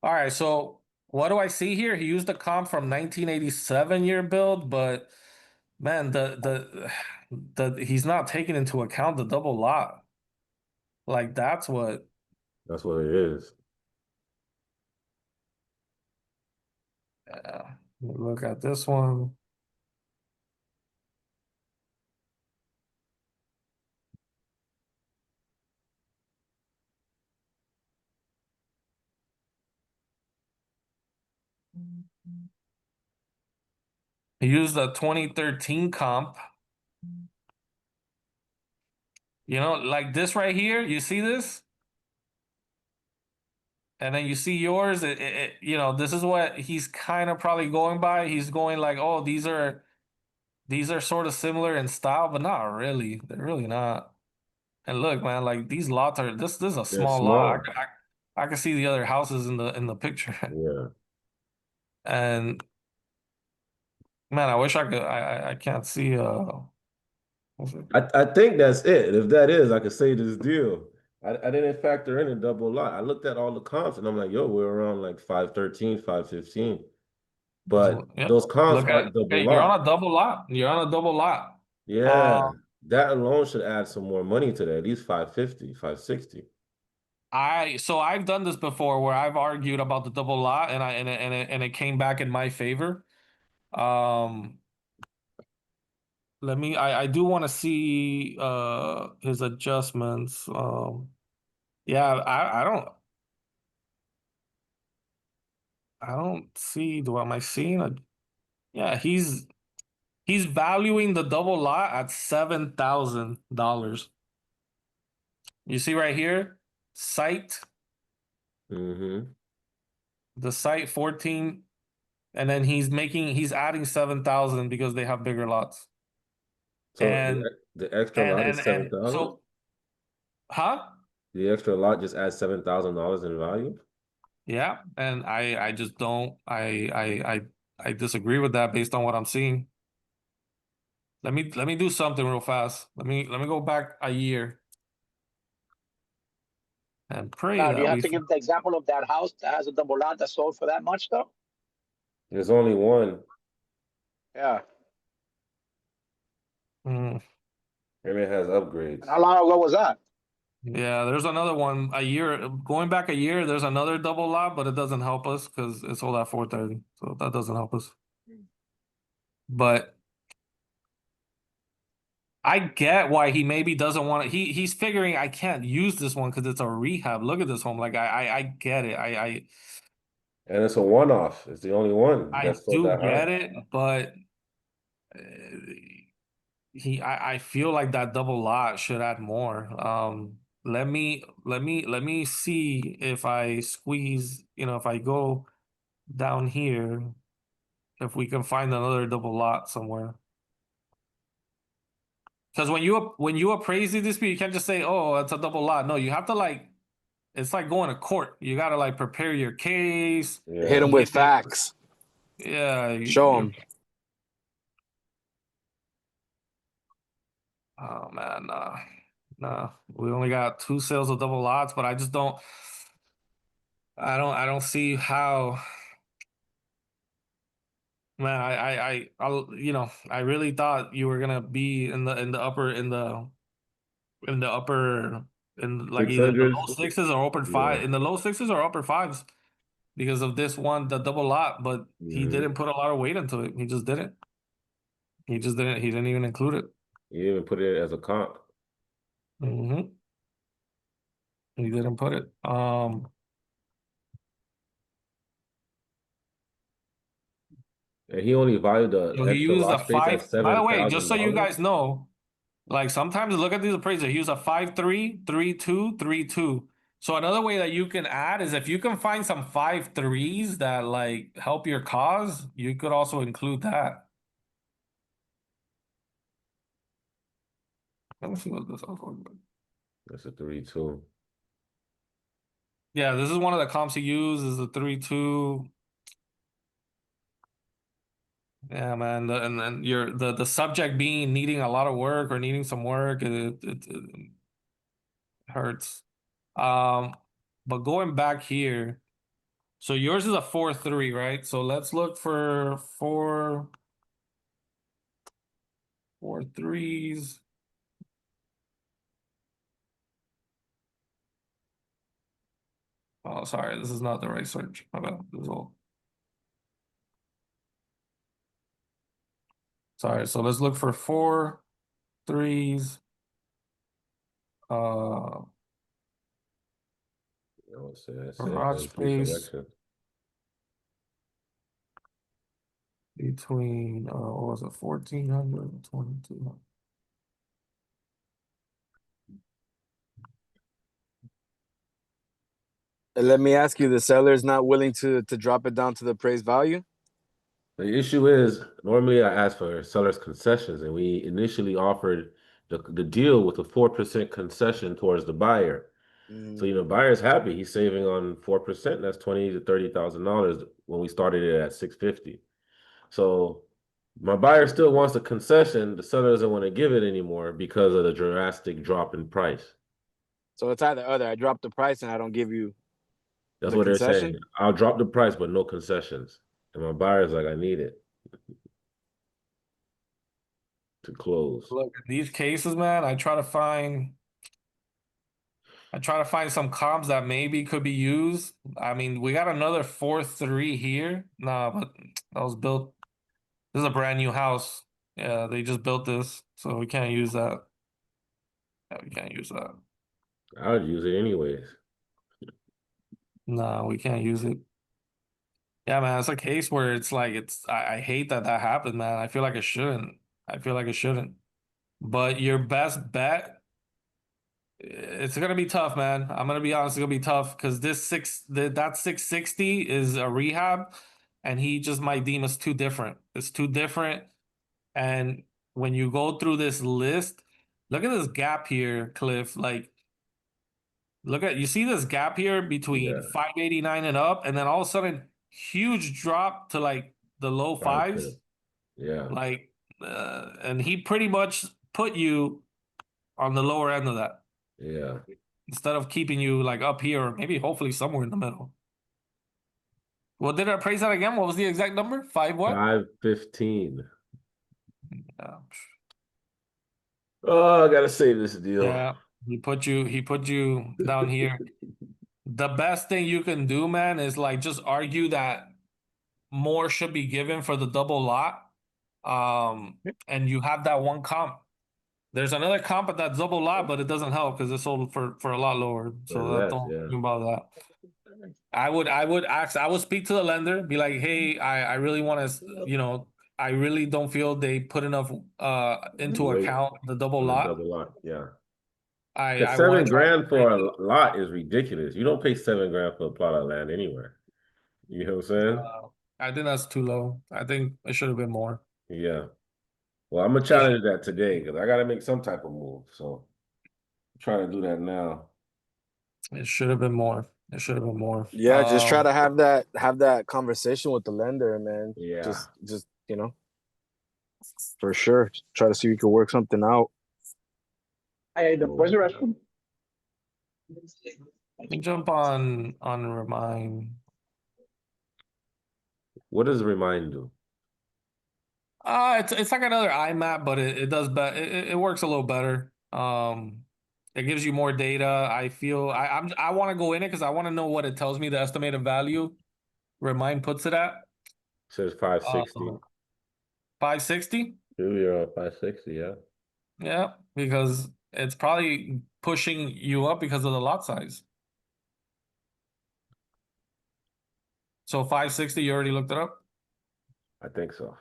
All right, so what do I see here? He used a comp from 1987 year build, but man, the he's not taking into account the double lot. Like that's what. That's what it is. Look at this one. He used a 2013 comp. Like this right here. You see this? And then you see yours. This is what he's kind of probably going by. He's going like, oh, these are sort of similar in style, but not really. They're really not. And look, man, like these lots are this is a They're small lot. small. I can see the other houses in the picture. Yeah. And man, I wish I could. I can't see. What's it? I think that's it. If that is, I could say this deal. I didn't factor in a double lot. I looked at all the comps and I'm like, yo, we're around like 513, 515. But Yeah. those comps Look at aren't double okay. You're lot. on a double lot. You're on a double lot. Yeah. That alone should add some more money to that, at least 550, 560. I've done this before where I've argued about the double lot and it came back in my favor. I do want to see his adjustments. Yeah, I don't see. Am I seeing a? Yeah, he's valuing the double lot at $7,000. You see right here, site. Mm-hmm. The site 14, and then he's adding 7,000 because they have bigger lots. So And the extra lot is and 7,000. so, huh? The extra lot just adds $7,000 in value. Yeah, and I just don't I disagree with that based on what I'm seeing. Let me do something real fast. Let me go back a year and pray Now, do that you have we. to give the example of that house that has a double lot that sold for that much though? There's only one. Yeah. Mm, And it has upgrades. And how long ago was that? yeah, there's another one a year going back a year. There's another double lot, but it doesn't help us because it's sold at 430, so that doesn't help us. But I get why he maybe doesn't want it. He's figuring I can't use this one because it's a rehab. Look at this home. Like I get it. And it's a one-off. It's the only one I that's sold do that high. get it, but uh, I feel like that double lot should add more. Let me see if I squeeze, if I go down here, if we can find another double lot somewhere. Because when you appraise the dispute, you can't just say, "Oh, it's a double lot." No, you have to it's like going to court. You gotta prepare your case. Yeah. Hit him with facts. Yeah, Show him. Oh man, nah. We only got 2 sales of double lots, but I just don't. I don't see how. Man, I really thought you were gonna be in the upper in like either the 600s. low sixes or upper five Yeah. in the low sixes or upper fives because of this one, the double lot. But he Mhm. didn't put a lot of weight into it. He just didn't. He didn't even include it. You even put it as a comp. Hmm. He didn't put it. And he only valued the So he extra used a lot space at five. By the way, just so you $7,000. guys know, like sometimes look at these appraisals. He used a 5-3, 3-2, 3-2. So another way that you can add is if you can find some 5-3s that help your cause, you could also include that. Let me see what this also. That's a 3-2. Yeah, this is one of the comps he used is the 3-2. Yeah, man. And you're the subject being needing a lot of work or needing some work, it hurts. But going back here, so yours is a 4-3, right? So let's look for 4-3s. Oh, sorry, this is not the right search. My bad. This is all. Sorry, so let's look for 4-3s. That's it. Garage Increase space selection. between what was it, 1,400 and 2,200. And let me ask you, the seller is not willing to drop it down to the appraised value? The issue is normally I ask for seller's concessions, and we initially offered the deal with a 4% concession towards the buyer. So buyer's happy. He's saving on 4%. That's $20,000 to $30,000 when we started it at 650. So my buyer still wants a concession. The seller doesn't want to give it anymore because of the drastic drop in price. So it's either other. I drop the price and I don't give you That's the what they're concession? saying. I'll drop the price, but no concessions. And my buyer's like, I need it to close. Look, in these cases, man, I try to find some comps that maybe could be used. I mean, we got another 4-3 here. Nah, but that was built. This is a brand new house. Yeah, they just built this, so we can't use that. Yeah, we can't use that. I would use it anyways. No, we can't use it. Yeah, man, it's a case where it's I hate that happened, man. I feel like it shouldn't. But your best bet It's gonna be tough, man. I'm gonna be honest, it's gonna be tough because that 660 is a rehab, and he just might deem us too different. It's too different. And when you go through this list, look at this gap here, Cliff. Like, you see this gap here between Yeah. 589 and up, and then all of a sudden, huge drop to like the low 510. fives. Yeah. Like, and he pretty much put you on the lower end of that Yeah. instead of keeping you like up here, or maybe hopefully somewhere in the middle. Well, did I praise that again? What was the exact number? 5 what? 515. Yeah. Oh, I gotta save this deal. Yeah, he put you down here. The best thing you can do, man, is like just argue that more should be given for the double lot. And you have that one comp. There's another comp at that double lot, but it doesn't help because it's sold for a lot lower. So that less, don't yeah. think about that. I would speak to the lender, be like, hey, I really want to, I really don't feel they put enough into Wait. account the double On the lot. double lot, yeah. I Because want $7,000 for a lot is ridiculous. You don't pay $7,000 for a plot of land anywhere. You know what I'm saying? I think that's too low. I think it should have been more. Yeah. Well, I'm gonna challenge that today because I gotta make some type of move. So I'm trying to do that now. It should have been more. It should have been more. Yeah, just try to have that conversation with the lender, man. Yeah. Just for sure. Try to see if you can work something out. Hey, where's the restroom? Let me jump on Remind. What does Remind do? It's like another IMAP, but it does better. It works a little better. It gives you more data. I feel I want to go in it because I want to know what it tells me the estimated value. Remind puts it at. It says 560. 560. 560, yeah. Yeah, because it's probably pushing you up because of the lot size. So 560, you already looked it up? I think so.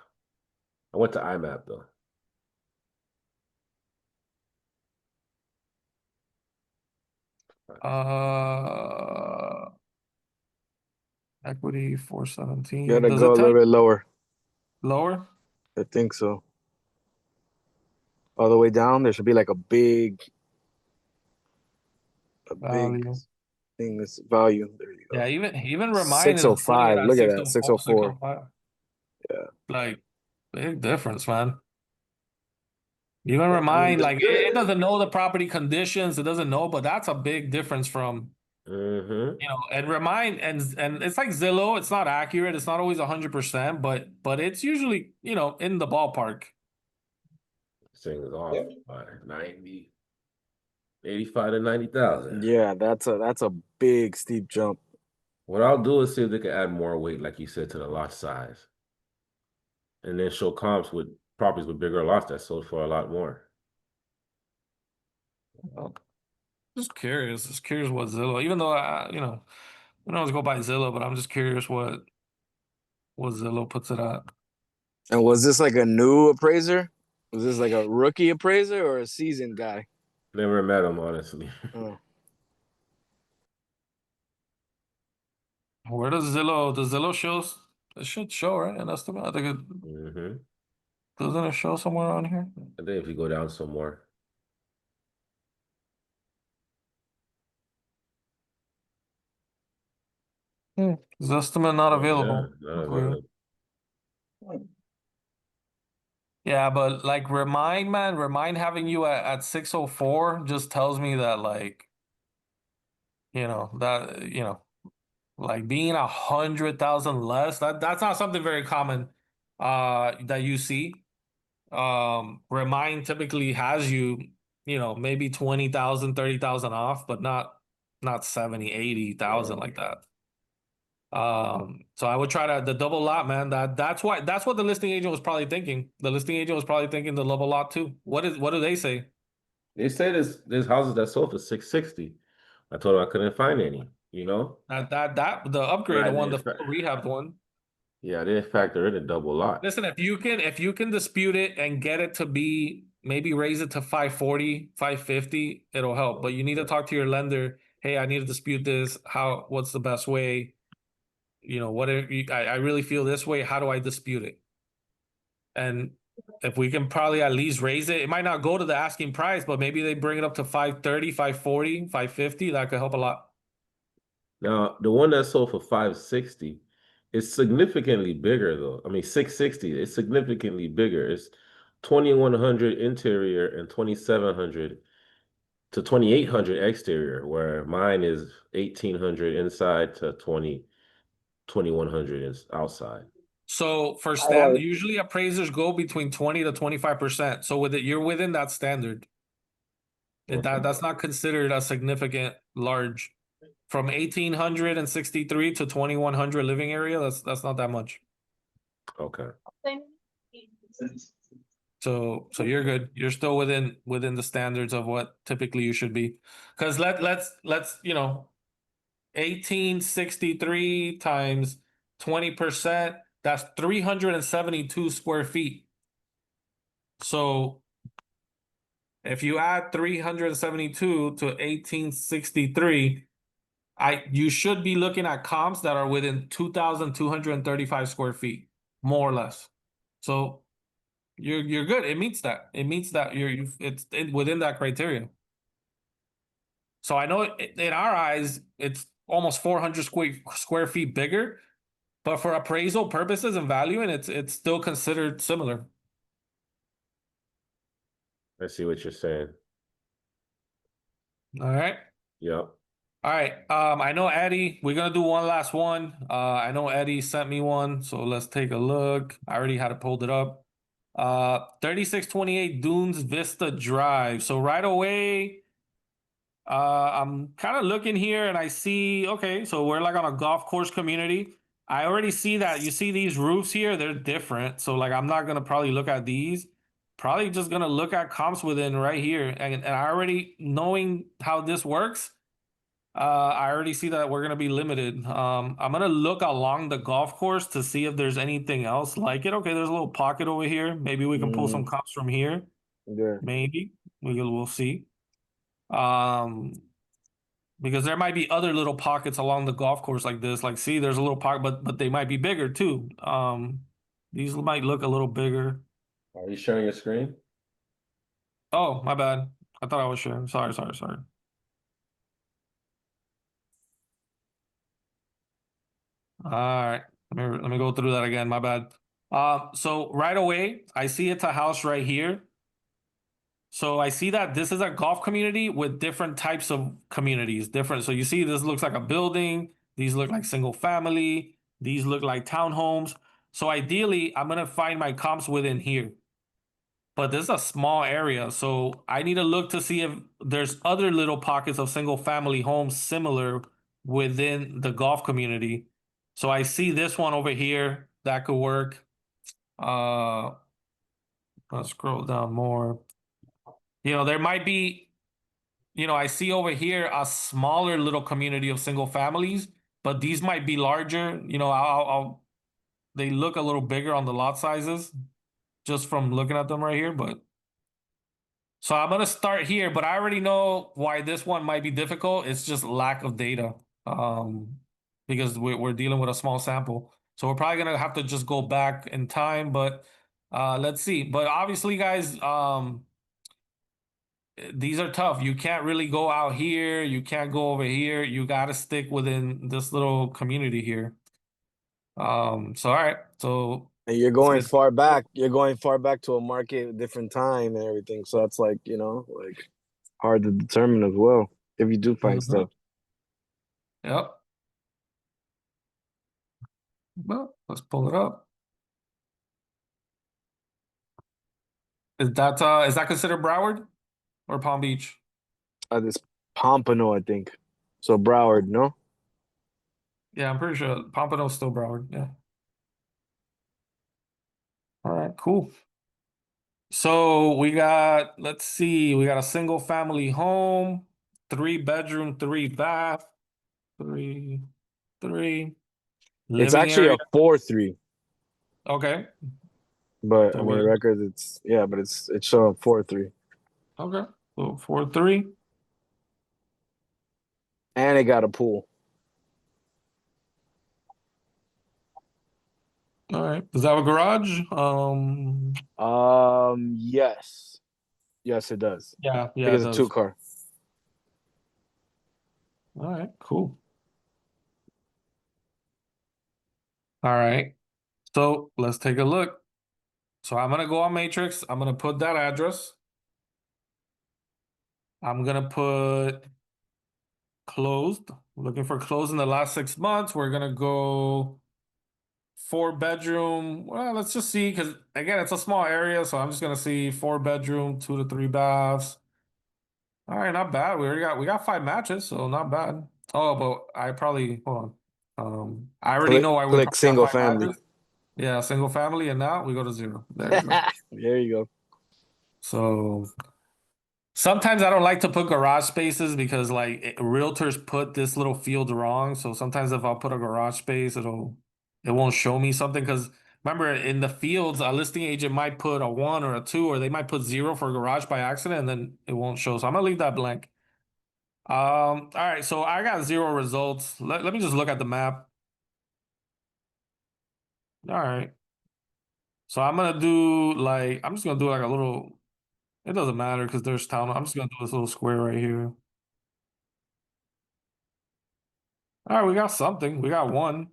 I went to IMAP though. Equity 417. You gotta Does go it a tell little you bit lower. lower? I think so. All the way down, there should be like a big Value. thing that's value. There you go. Yeah, even Remind is 605. Look at that. 604. 604. Yeah. Like, big difference, man. Even Remind, like, it doesn't know the property conditions. It doesn't know, but that's a big difference from, and Remind, and it's like Zillow. It's not accurate. It's not always 100%, but it's usually, in the ballpark. This thing is off by 85 to 90,000. Yeah, that's a big steep jump. What I'll do is see if they can add more weight, like you said, to the lot size. And then show comps with properties with bigger lots that sold for a lot more. Just curious. Just curious what Zillow, even though we don't always go by Zillow, but I'm just curious what Zillow puts it at. And was this like a new appraiser? Was this like a rookie appraiser or a seasoned guy? Never met him, honestly. Oh. Where does Zillow shows? It should show, right? An estimate. I think it doesn't it show somewhere on here? I think if you go down some more. Is estimate not available? Yeah, not available. Yeah, but like Remind having you at 604 just tells me that like, like being 100,000 less, that's not something very common that you see. Remind typically has you, maybe 20,000, 30,000 off, but not 70, 80,000 like that. So I would try the double lot, man. That's what the listing agent was probably thinking. The listing agent was probably thinking the double lot too. What do they say? They say there's houses that sold for 660. I told them I couldn't find any, That the upgraded one, the rehabbed one. Yeah, they factor in a double lot. Listen, if you can dispute it and get it to be, maybe raise it to 540, 550. It'll help, but you need to talk to your lender. Hey, I need to dispute this. What's the best way? You know, I really feel this way. How do I dispute it? And if we can probably at least raise it, it might not go to the asking price, but maybe they bring it up to 530, 540, 550. That could help a lot. Now, the one that sold for 560 is significantly bigger, though. I mean, 660 is significantly bigger. It's 2100 interior and 2700 to 2800 exterior, where mine is 1800 inside to 2100 is outside. So for Oh, standard, usually appraisers go between 20 to 25%. So with it, you're within that standard. Okay. That's not considered a significant large. From 1863 to 2100 living area, that's not that much. Okay. So you're good. You're still within the standards of what typically you should be. Because let's 1863 times 20%, that's 372 square feet. So if you add 372 to 1863, you should be looking at comps that are within 2,235 square feet, more or less. So you're good. It meets that. It's within that criteria. So I know in our eyes it's almost 400 square feet bigger, but for appraisal purposes and valuing, it's still considered similar. I see what you're saying. All right. Yep. All right. I know Eddie, we're gonna do one last one. I know Eddie sent me one, so let's take a look. I already had it pulled it up. 3628 Dunes Vista Drive. So right away, I'm kind of looking here and I see, okay, so we're like on a golf course community. I already see that. You see these roofs here, they're different. So like I'm not gonna probably look at these. Probably just gonna look at comps within right here. And I already knowing how this works. I already see that we're gonna be limited. I'm gonna look along the golf course to see if there's anything else like it. Okay, there's a little pocket over here. Maybe we can pull some comps from here. Yeah. Maybe we'll see. Because there might be other little pockets along the golf course like this. Like, see, there's a little pocket, but they might be bigger too. These might look a little bigger. Are you sharing your screen? Oh, my bad. I thought I was sharing. Sorry. All right, let me go through that again. My bad. So right away, I see it's a house right here. So I see that this is a golf community with different types of communities. Different. So you see, this looks like a building. These look like single family. These look like townhomes. So ideally, I'm gonna find my comps within here. But this is a small area, so I need to look to see if there's other little pockets of single family homes similar within the golf community. So I see this one over here that could work. Let's scroll down more. There might be, I see over here a smaller little community of single families, but these might be larger. They look a little bigger on the lot sizes just from looking at them right here, but. So I'm gonna start here, but I already know why this one might be difficult. It's just lack of data, because we're dealing with a small sample. So we're probably gonna have to just go back in time, but let's see. But obviously, guys, these are tough. You can't really go out here. You can't go over here. You got to stick within this little community here. So all right. So And you're going far back. You're going far back to a market, different time, and everything. So that's like hard to determine as well if you do find stuff. Yep. Well, let's pull it up. Is that considered Broward or Palm Beach? This Pompano, I think. So Broward, no? Yeah, I'm pretty sure Pompano's still Broward. Yeah. All right, cool. So let's see, we got a single family home, 3-bedroom, 3-bath, 3. It's Living actually area. a 4-3. Okay. But So I mean, we're records, but it's showing 4-3, okay. So 4-3. and it got a pool. All right. Does that have a garage? Yes, yes, it does. Yeah, I yeah, think it it's a does. 2-car. All right, cool. All right. So let's take a look. So I'm gonna go on Matrix. I'm gonna put that address. I'm gonna put closed. Looking for closed in the last 6 months. We're gonna go 4 bedroom. Well, let's just see, because again, it's a small area, so I'm just gonna see 4 bedroom, 2 to 3 baths. All right, not bad. We got 5 matches, so not bad. Oh, but I probably hold on. I already Click, know why we click probably got single 5 matches. family. Yeah, single family, and now we go to 0. There you go. There you go. So sometimes I don't like to put garage spaces because realtors put this little field wrong. So sometimes if I'll put a garage space, it won't show me something. Because remember, in the fields, a listing agent might put a 1 or a 2, or they might put 0 for garage by accident, and then it won't show. So I'm gonna leave that blank. All right, so I got 0 results. Let me just look at the map. All right. So I'm gonna do I'm just gonna do like a little, it doesn't matter because there's town. I'm just gonna do this little square right here. All right, we got something. We got 1.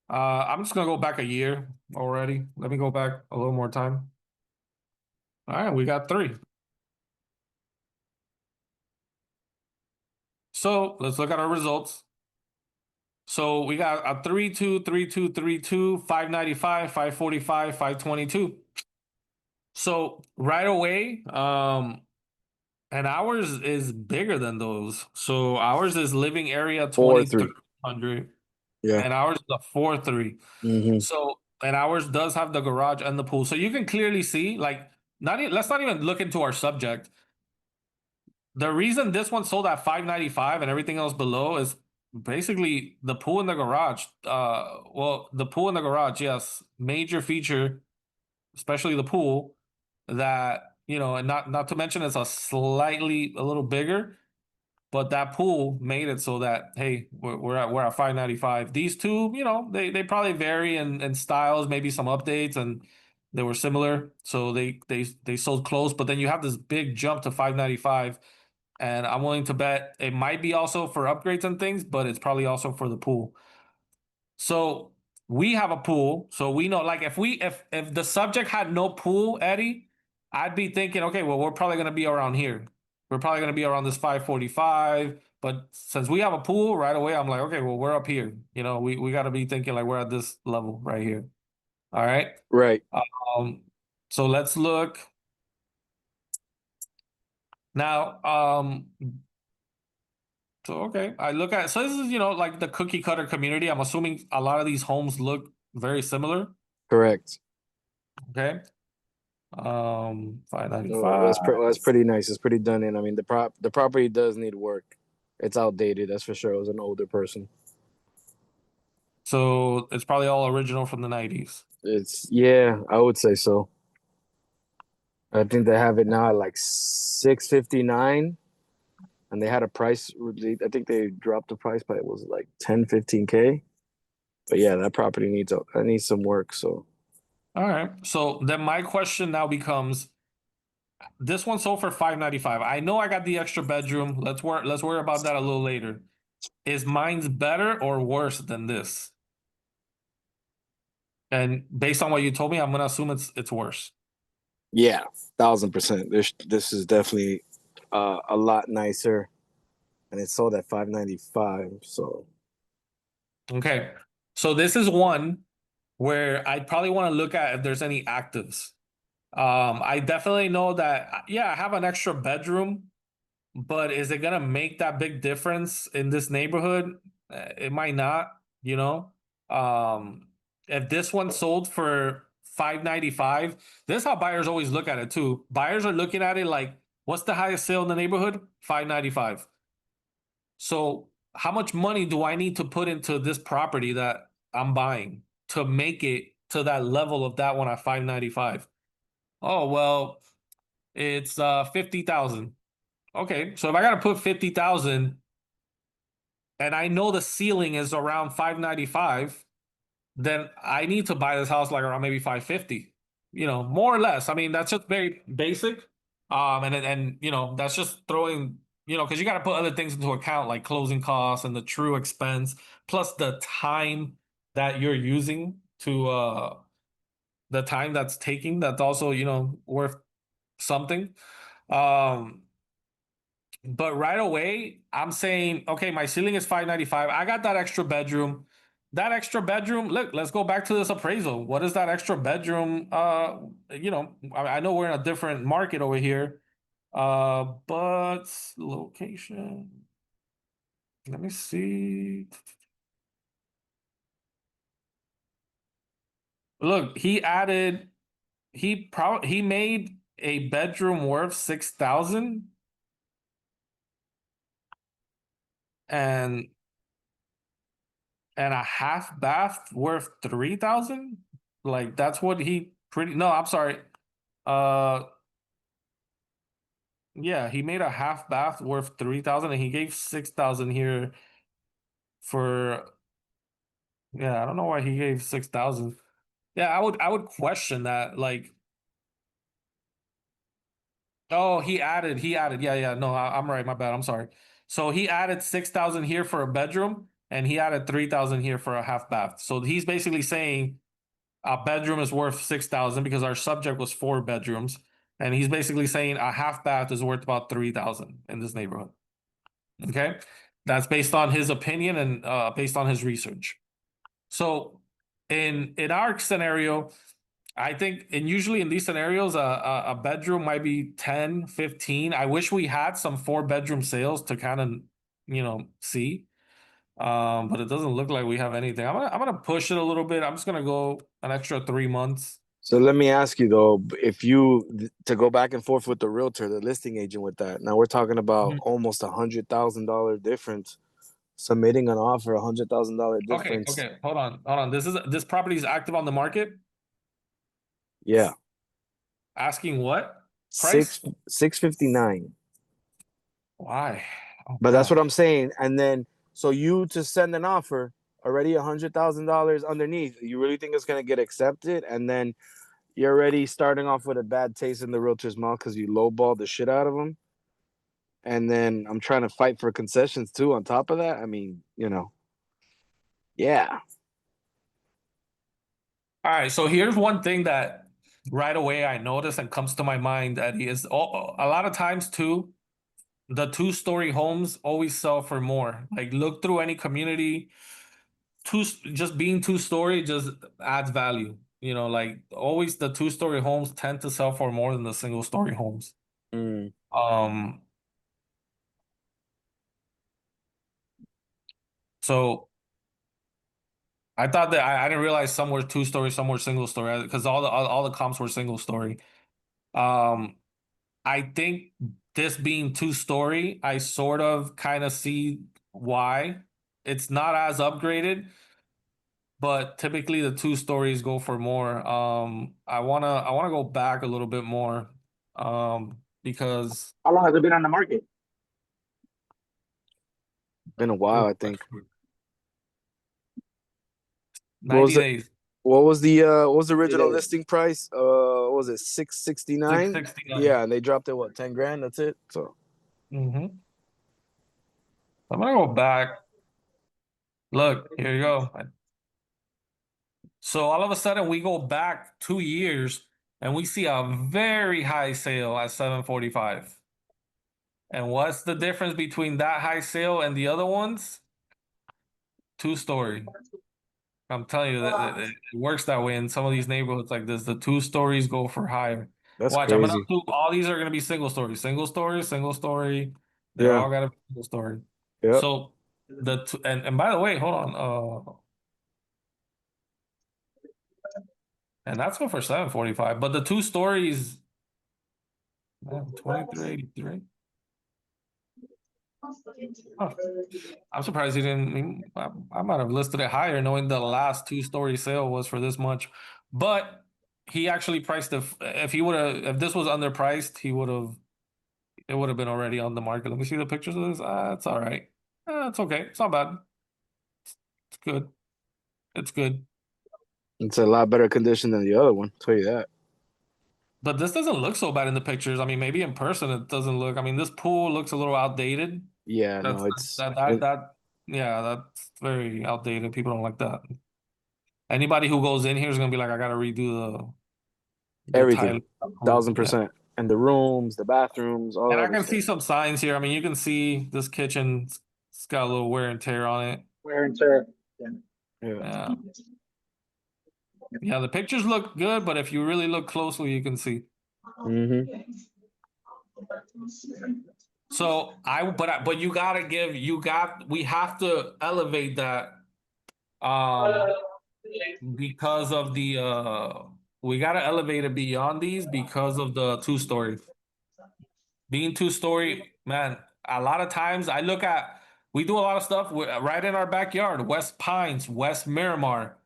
I'm just gonna go back a year already. Let me go back a little more time. All right, we got 3. So let's look at our results. So we got a 3-2, 3-2, 3-2, 595, 545, 522. So right away, and ours is bigger than those. So ours is living area 4-3. 2300, Yeah. and ours is a 4-3. Mm-hmm. So, and ours does have the garage and the pool. So you can clearly see, let's not even look into our subject. The reason this one sold at 595 and everything else below is basically the pool in the garage. The pool in the garage, yes, major feature, especially the pool, that, and not to mention it's a little bigger, but that pool made it so that, hey, we're at 595. These two, they probably vary in styles, maybe some updates, and they were similar, so they sold close. But then you have this big jump to 595, and I'm willing to bet it might be also for upgrades and things, but it's probably also for the pool. So we have a pool, so we know, like, if the subject had no pool, Eddie, I'd be thinking, okay, well, we're probably gonna be around here. We're probably gonna be around this 545. But since we have a pool right away, I'm like, okay, well, we're up here. We got to be thinking like we're at this level right here. All right. Right. So let's look now. So okay, I look at, so this is like the cookie cutter community. I'm assuming a lot of these homes look very similar. Correct. Okay. Oh, 595. that's pretty nice. It's pretty done in. I mean, the property does need work. It's outdated, that's for sure. It was an older person. So it's probably all original from the 90s. I would say so. I think they have it now at like 659, and they had a price. I think they dropped the price, but it was like 10-15K. But yeah, that property needs some work. So All right. So then my question now becomes, this one sold for 595. I know I got the extra bedroom. Let's worry about that a little later. Is mine's better or worse than this? And based on what you told me, I'm gonna assume it's worse. yeah, 1000%. This is definitely a lot nicer, and it sold at 595. So Okay. So this is one where I probably want to look at if there's any actives. I definitely know that, yeah, I have an extra bedroom, but is it gonna make that big difference in this neighborhood? It might not, you know. If this one sold for 595, this is how buyers always look at it too. Buyers are looking at it like, what's the highest sale in the neighborhood? 595. So how much money do I need to put into this property that I'm buying to make it to that level of that one at 595? Oh, well, it's 50,000. Okay, so if I gotta put 50,000 and I know the ceiling is around 595, then I need to buy this house like around maybe 550, more or less. I mean, that's just very basic. And that's just throwing, because you got to put other things into account like closing costs and the true expense, plus the time that you're using to the time that's taking, that's also, worth something. But right away, I'm saying, okay, my ceiling is 595. I got that extra bedroom. That extra bedroom, look, let's go back to this appraisal. What is that extra bedroom? I know we're in a different market over here. But location. Let me see. Look, he made a bedroom worth 6,000 and a half bath worth 3,000. Like that's what no, I'm sorry. Yeah, he made a half bath worth 3,000 and he gave 6,000 here for, yeah, I don't know why he gave 6,000. Yeah, I would question that. Like, oh, he added. Yeah. No, I'm right. My bad. I'm sorry. So he added 6,000 here for a bedroom and he added 3,000 here for a half bath. So he's basically saying a bedroom is worth 6,000 because our subject was 4 bedrooms. And he's basically saying a half bath is worth about 3,000 in this neighborhood. Okay. That's based on his opinion and based on his research. So in our scenario, I think, and usually in these scenarios, a bedroom might be 10, 15. I wish we had some 4-bedroom sales to kind of, see. But it doesn't look like we have anything. I'm gonna push it a little bit. I'm just gonna go an extra 3 months. So let me ask you though, if to go back and forth with the realtor, the listing agent with that. Now we're talking about almost $100,000 difference. Submitting an offer, $100,000 difference. Okay. Hold on. This property is active on the market. Yeah. Asking what price? 659. Why? Oh, But that's God. what I'm saying. And then so you to send an offer already $100,000 underneath, you really think it's gonna get accepted? And then you're already starting off with a bad taste in the realtor's mouth because you lowballed the shit out of them. And then I'm trying to fight for concessions too on top of that. I mean, yeah. All right. So here's one thing that right away I notice and comes to my mind, Eddie, is a lot of times too, the 2-story homes always sell for more. Like look through any community, just being 2-story just adds value. Like always the 2-story homes tend to sell for more than the single-story homes. Mm. So I thought that I didn't realize some were 2-story, some were single-story because all the comps were single-story. I think this being 2-story, I sort of kind of see why it's not as upgraded, but typically the 2-stories go for more. I wanna go back a little bit more, because How long has it been on the market? Been a while, I think. 90 days, What was the original days. listing price? What was it 669? 669. Yeah, and they dropped it 10 grand, that's it. So Mm-hmm. I'm gonna go back. Look, here you go. So all of a sudden we go back 2 years and we see a very high sale at 745. And what's the difference between that high sale and the other ones? 2-story. I'm telling you that it works that way in some of these neighborhoods like this. The 2-stories go for higher. that's Watch, I'm gonna crazy. do all these are gonna be single story. They're Yeah. all gotta be single story. Yep. So and by the way, hold on. And that's going for 745. But the 2-stories, 2383. Huh. I'm surprised he didn't. I might have listed it higher, knowing the last 2-story sale was for this much. but he actually priced it. If he would have, if this was underpriced, he would have. It would have been already on the market. Let me see the pictures of this. It's all right. It's okay. It's not bad. It's good. It's good. It's a lot better condition than the other one. Tell you that. But this doesn't look so bad in the pictures. I mean, maybe in person it doesn't look. I mean, this pool looks a little outdated. Yeah, That's no, it's that yeah, that's very outdated. People don't like that. Anybody who goes in here is gonna be like, I gotta redo the everything, tile. 1000%. And the rooms, the bathrooms, all And that I other can stuff. see some signs here. I mean, you can see this kitchen. It's got a little wear and tear on it. Wear and tear. Yeah. Yeah. Yeah, the pictures look good, but if you really look closely, you can see. hmm So but you gotta give we have to elevate that because of the we gotta elevate it beyond these because of the 2-story. Being 2-story, man, a lot of times we do a lot of stuff right in our backyard, West Pines, West Miramar.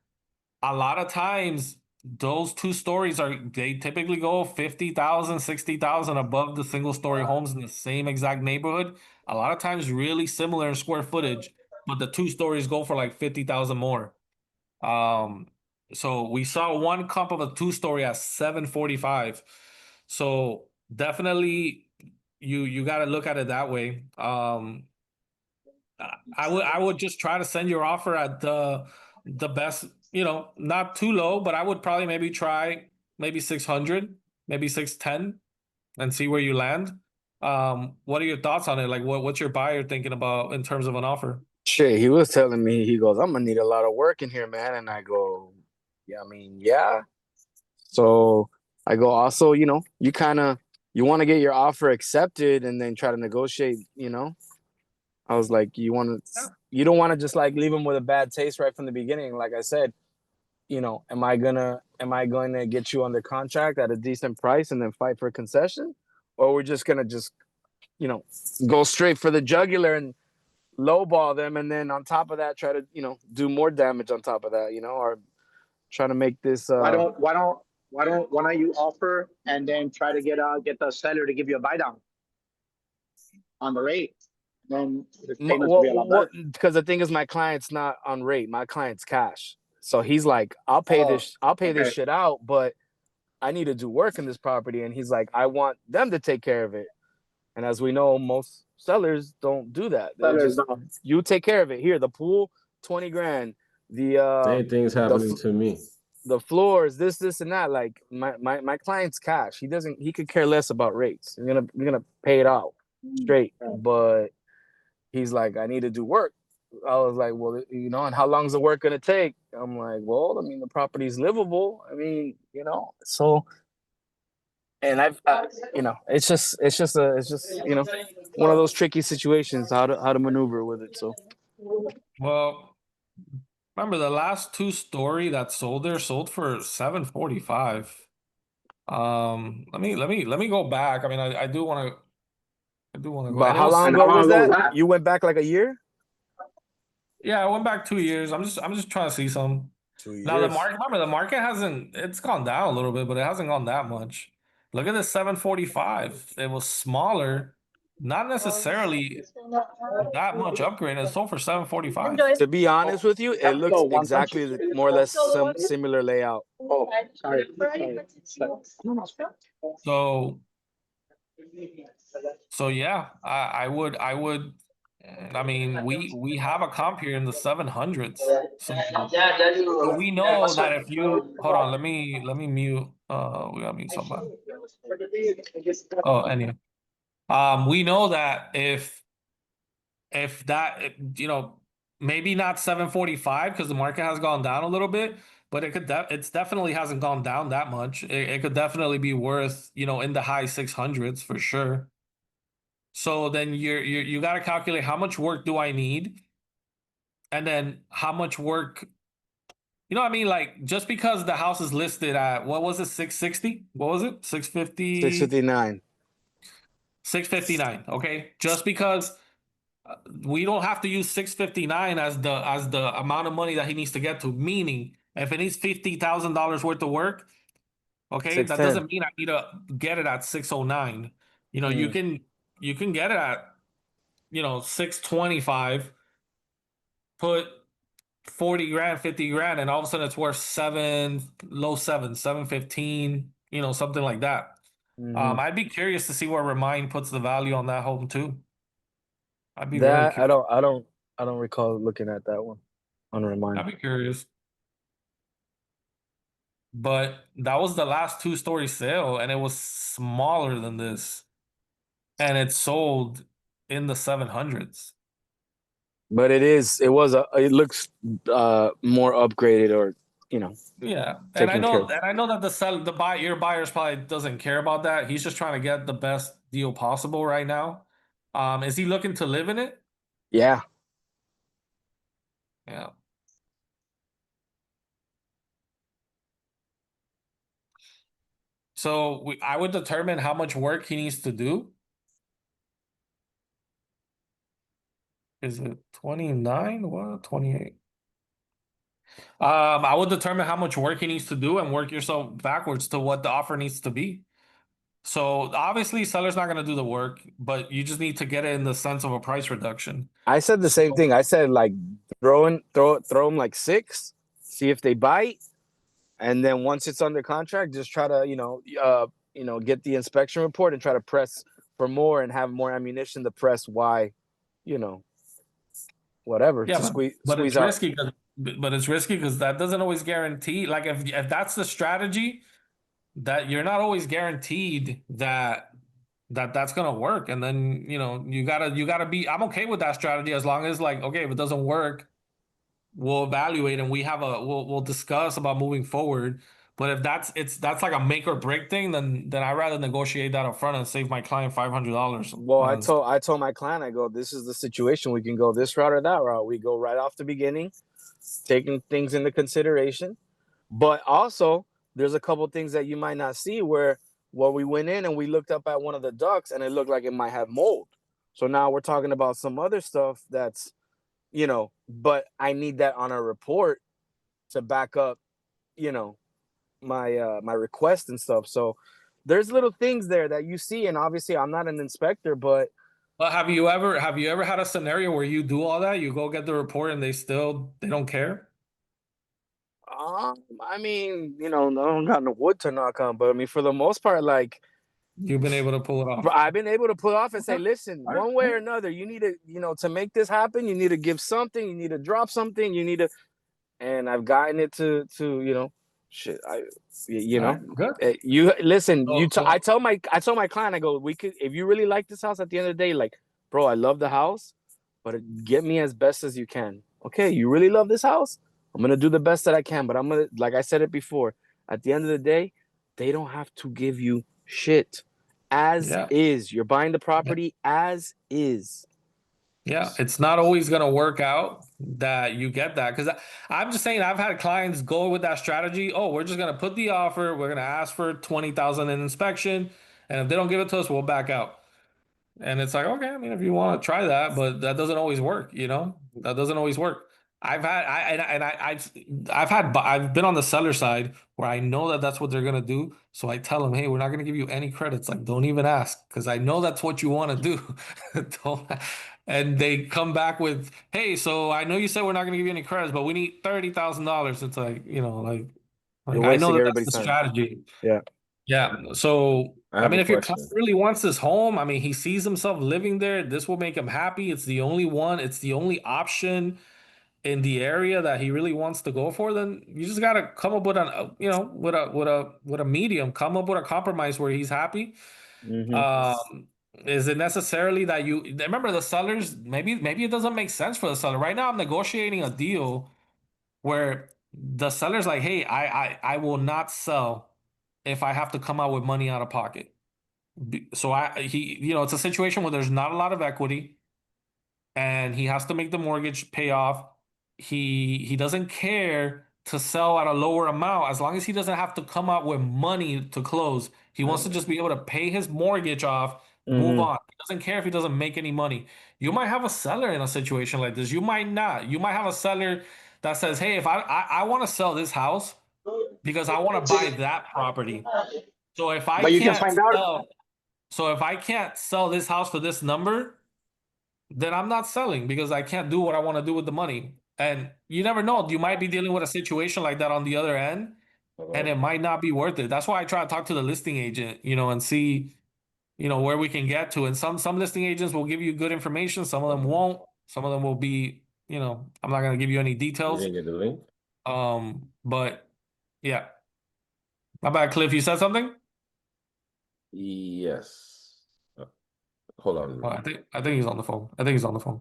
A lot of times those 2 stories they typically go 50,000, 60,000 above the single story homes in the same exact neighborhood. A lot of times really similar in square footage, but the 2 stories go for like 50,000 more. So we saw one comp of a 2-story at 745. So definitely you got to look at it that way. I would just try to send your offer at the best, not too low, but I would probably maybe try maybe 600, maybe 610 and see where you land. What are your thoughts on it? Like what's your buyer thinking about in terms of an offer? Shit, he was telling me, he goes, I'm gonna need a lot of work in here, man. And I go, yeah, I mean, yeah. So I go, also, you want to get your offer accepted and then try to negotiate, I was like, you don't want to just like leave him with a bad taste right from the beginning. Like I said, am I going to get you under contract at a decent price and then fight for a concession? Or we're just gonna go straight for the jugular and lowball them, and then on top of that try to do more damage on top of that, or try to make this Why don't you offer and then try to get the seller to give you a buy down on the rate? Then the payments will be a lot better. because the thing is, my client's not on rate, my client's cash. So he's like, I'll pay this shit out, but I need to do work in this property. And he's like, I want them to take care of it. And as we know, most sellers don't do that. You take care of it. Here, the pool, 20 grand. The Same thing's happening to me. The floors, this and that. Like my client's cash. He could care less about rates. We're gonna pay it out straight. But he's like, I need to do work. I was like, well, and how long is the work gonna take? I'm like, well, I mean, the property's livable. I mean, so. And it's just one of those tricky situations, how to maneuver with it. So, Well, remember the last 2-story that sold for 745. Let me go back. I mean, I do want to go. But how long ago was that? You went back like a year? Yeah, I went back 2 years. I'm just trying to see some. 2 years. Now the market it's gone down a little bit, but it hasn't gone that much. Look at this 745. It was smaller, not necessarily that much upgrade. It sold for 745. To be honest with you, it looks exactly more or less similar layout. Oh, sorry. So yeah, I would. I mean, we have a comp here in the 700s. So we know that if you hold on, let me mute. We gotta mute somebody. Oh, anyway, we know that if that maybe not 745 because the market has gone down a little bit, but it's definitely hasn't gone down that much. It could definitely be worth in the high 600s for sure. So then you got to calculate how much work do I need, and then how much work. I mean, like just because the house is listed at what was it, 660? What was it, 650? 659. 659. Okay, just because we don't have to use 659 as the amount of money that he needs to get to. Meaning, If it needs $50,000 worth of work, okay, that 610. doesn't mean I need to get it at 609. You know, you Mm. can get it at 625, put 40 grand, 50 grand, and all of a sudden it's worth low seven, 715, something like that. Mhm. I'd be curious to see where Remind puts the value on that home too. I'd be very That curious. I don't recall looking at that one on Remind. I'd be curious. But that was the last 2-story sale, and it was smaller than this, and it sold in the 700s. But it looks more upgraded or Yeah, taken care of. and I know that your buyers probably doesn't care about that. He's just trying to get the best deal possible right now. Is he looking to live in it? Yeah. Yeah. So I would determine how much work he needs to do. Is it 29? What, 28? I would determine how much work he needs to do and work yourself backwards to what the offer needs to be. So obviously, seller's not going to do the work, but you just need to get it in the sense of a price reduction. I said the same thing. I said like throw them like 6, see if they bite, and then once it's under contract, just try to get the inspection report and try to press for more and have more ammunition to press why, whatever Yeah, to but it's squeeze out. risky because that doesn't always guarantee. Like if that's the strategy, that you're not always guaranteed that's gonna work. And then you gotta be. I'm okay with that strategy as long as, like, okay, if it doesn't work, we'll evaluate and we'll discuss about moving forward. But if that's like a make or break thing, then I'd rather negotiate that up front and save my client $500. Well, I told my client, I go, this is the situation. We can go this route or that route. We go right off the beginning, taking things into consideration. But also, there's a couple things that you might not see where we went in and we looked up at one of the ducts and it looked like it might have mold. So now we're talking about some other stuff that's, but I need that on a report to back up, my request and stuff. So there's little things there that you see, and obviously I'm not an inspector, but have you ever had a scenario where you do all that, you go get the report and they don't care? I mean, I don't got no wood to knock on, but I mean, for the most part, like You've been able to pull it off. I've been able to pull off and say, listen, All right. one way or another, you need to, to make this happen, you need to give something, you need to drop something, you need to, and I've gotten it to, shit, All right, good. you listen, So- I told my client, I go, we could, if you really like this house at the end of the day, like, bro, I love the house, but get me as best as you can. Okay, you really love this house? I'm gonna do the best that I can, but I'm gonna, like I said it before, at the end of the day, they don't have to give you shit. As is. You're buying the property as is. Yeah, it's not always going to work out that you get that, because I'm just saying I've had clients go with that strategy. Oh, we're just going to put the offer. We're going to ask for 20,000 in inspection, and if they don't give it to us, we'll back out. And it's like, okay, I mean, if you want to try that, but that doesn't always work. That doesn't always work. I've been on the seller side where I know that that's what they're gonna do. So I tell them, hey, we're not gonna give you any credits. Like, don't even ask, because I know that's what you want to do. Don't, and they come back with, hey, so I know you said we're not gonna give you any credits, but we need $30,000. It's like, like I know that that's the strategy. Yeah. Yeah. So I mean, if your client question. really wants this home, I mean, he sees himself living there. This will make him happy. It's the only one. It's the only option in the area that he really wants to go for. Then you just gotta come up with with a medium. Come up with a compromise where he's happy. Is it necessarily that you remember the sellers? Maybe it doesn't make sense for the seller right now. I'm negotiating a deal where the seller's like, hey, I will not sell if I have to come out with money out of pocket. So it's a situation where there's not a lot of equity and he has to make the mortgage pay off. He doesn't care to sell at a lower amount as long as he doesn't have to come out with money to close. He wants to just be able to pay his mortgage off, move on. He doesn't care if he doesn't make any money. You might have a seller in a situation like this. You might not. You might have a seller that says, hey, if I want to sell this house because I want to buy that property. So if I But you can can't find out. sell, so if I can't sell this house for this number, then I'm not selling because I can't do what I want to do with the money. And you never know, you might be dealing with a situation like that on the other end, and it might not be worth it. That's why I try to talk to the listing agent, and see, where we can get to. And some listing agents will give you good information, some of them won't. Some of them will be, I'm not gonna give you any You details. didn't get the link? But yeah. My bad, Cliff. You said something? Yes. Hold on. Oh, I think he's on the phone. I think he's on the phone.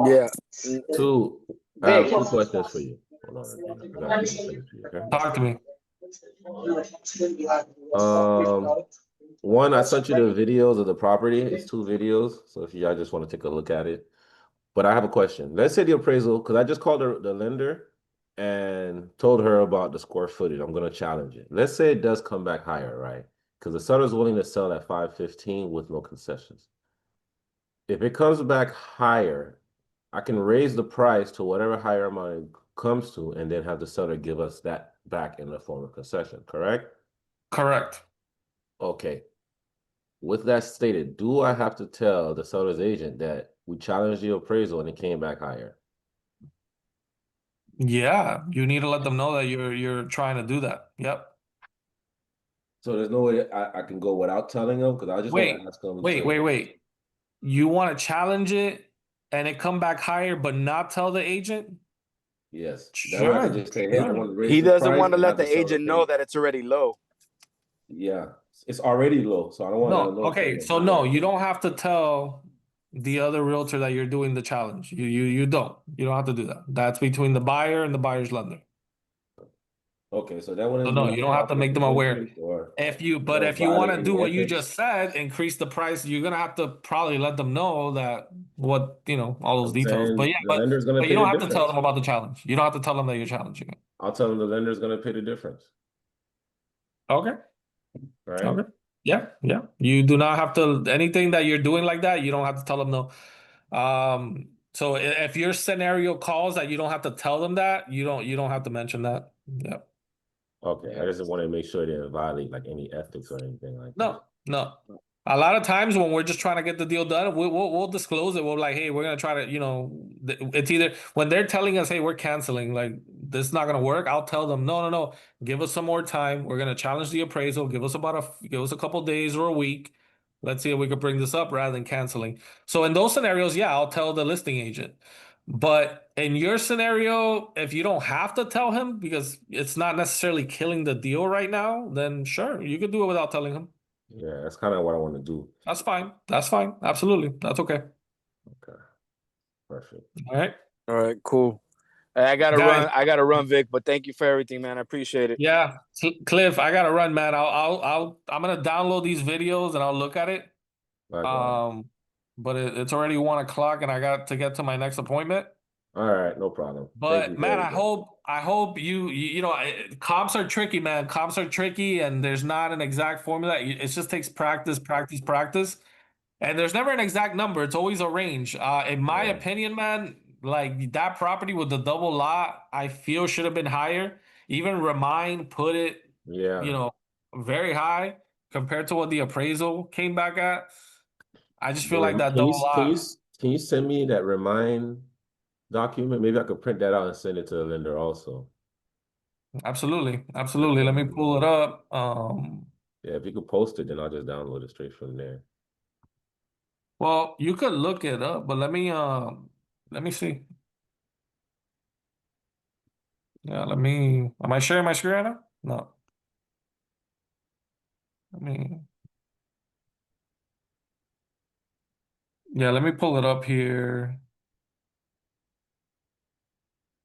Yeah. I have two questions for you. Hold on, I forgot to send it to you, okay? Talk to me. One, I sent you the videos of the property. It's 2 videos, so if y'all just want to take a look at it. But I have a question. Let's say the appraisal, because I just called the lender and told her about the square footage. I'm going to challenge it. Let's say it does come back higher, right? Because the seller's willing to sell at 515 with no concessions. If it comes back higher, I can raise the price to whatever higher amount it comes to, and then have the seller give us that back in the form of concession, correct? Correct. Okay. With that stated, do I have to tell the seller's agent that we challenged the appraisal and it came back higher? Yeah, you need to let them know that you're trying to do that. Yep. So there's no way I can go without telling them, because I just want Wait, to ask them. wait. You want to challenge it and it come back higher, but not tell the agent? Yes. That way I can Sure. just say, hey, I Sure. want to raise He the doesn't price want to and let have the the seller agent pay. know that it's already low. Yeah, it's already low, so I don't want to let them No, know. okay, so no, you don't have to tell the other realtor that you're doing the challenge. You don't. You don't have to do that. That's between the buyer and the buyer's lender. Okay, so that one So is no, going you to don't have to conflict make them with aware. interest, or But does if you want violate to do any what you ethics? just said, increase the price, you're gonna have to probably let them know that all those I'm details. But saying yeah, the lender's going to you pay the don't have to tell difference. them about the challenge. You don't have to tell them that you're challenging it. I'll tell them the lender's going to pay the difference, Okay. right? Okay. Yeah, yeah. You do not have to anything that you're doing like that, you don't have to tell them no. So if your scenario calls that you don't have to tell them that, you don't have to mention that. Yeah. Okay, I Yeah. just want to make sure they don't violate like any ethics or anything like that. No. A lot of times when we're just trying to get the deal done, we'll disclose it. We're like, hey, we're gonna try to, it's either when they're telling us, hey, we're canceling, like this is not gonna work. I'll tell them, no, give us some more time. We're gonna challenge the appraisal. Give us a couple days or a week. Let's see if we could bring this up rather than canceling. So in those scenarios, yeah, I'll tell the listing agent. But in your scenario, if you don't have to tell him because it's not necessarily killing the deal right now, then sure, you could do it without telling him. Yeah, that's kind of what I want to do. That's fine. That's fine. Absolutely. That's okay. Okay, perfect. All right. All right, cool. Hey, I gotta Guys, run. I gotta run, Vic. But thank you for everything, man. I appreciate it. yeah. Cliff, I gotta run, man. I'm gonna download these videos and I'll look at it. Likewise. But it's already 1 o'clock and I got to get to my next appointment. All right, no problem. Thank you But for man, everything. I hope comps are tricky, man. Comps are tricky, and there's not an exact formula. It just takes practice, practice. And there's never an exact number. It's always a range. In my Yeah. opinion, man, like that property with the double lot, I feel should have been higher. Even Remind put it, Yeah. very high compared to what the appraisal came back at. I just feel like Can that you double lot. can you send me that remind document? Maybe I could print that out and send it to the lender also. Absolutely. Let me pull it up. Yeah, if you could post it, then I'll just download it straight from there. Well, you could look it up, but let me see. Yeah, am I sharing my screen right now? No. Let me Yeah, let me pull it up here.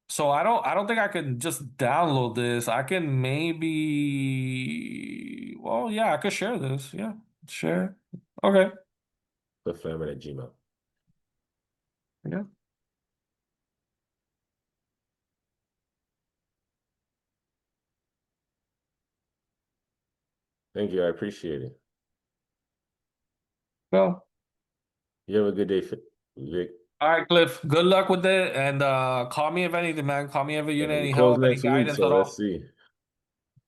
So I don't think I can just download this. I can well, yeah, I could share this. Yeah, share. Okay. Clifflammon at Gmail. Yeah. Thank you. I appreciate it. Well, You have a good day, Vic. All right, Cliff. Good luck with it, and call me if anything, man. Call me if you Yeah, need we any close help, any next week, guidance so at all. let's see.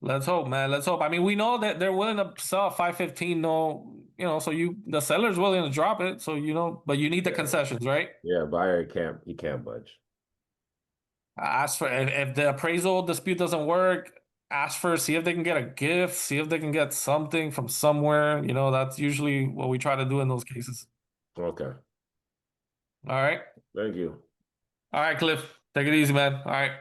Let's hope, man. Let's hope. I mean, we know that they're willing to sell 515. No, so the seller's willing to drop it. So but you need the Yeah. concessions, right? Yeah, buyer can't budge. Ask for if the appraisal dispute doesn't work. Ask for see if they can get a gift. See if they can get something from somewhere. That's usually what we try to do in those cases. Okay. All right. Thank you. All right, Cliff. Take it easy, man. All right.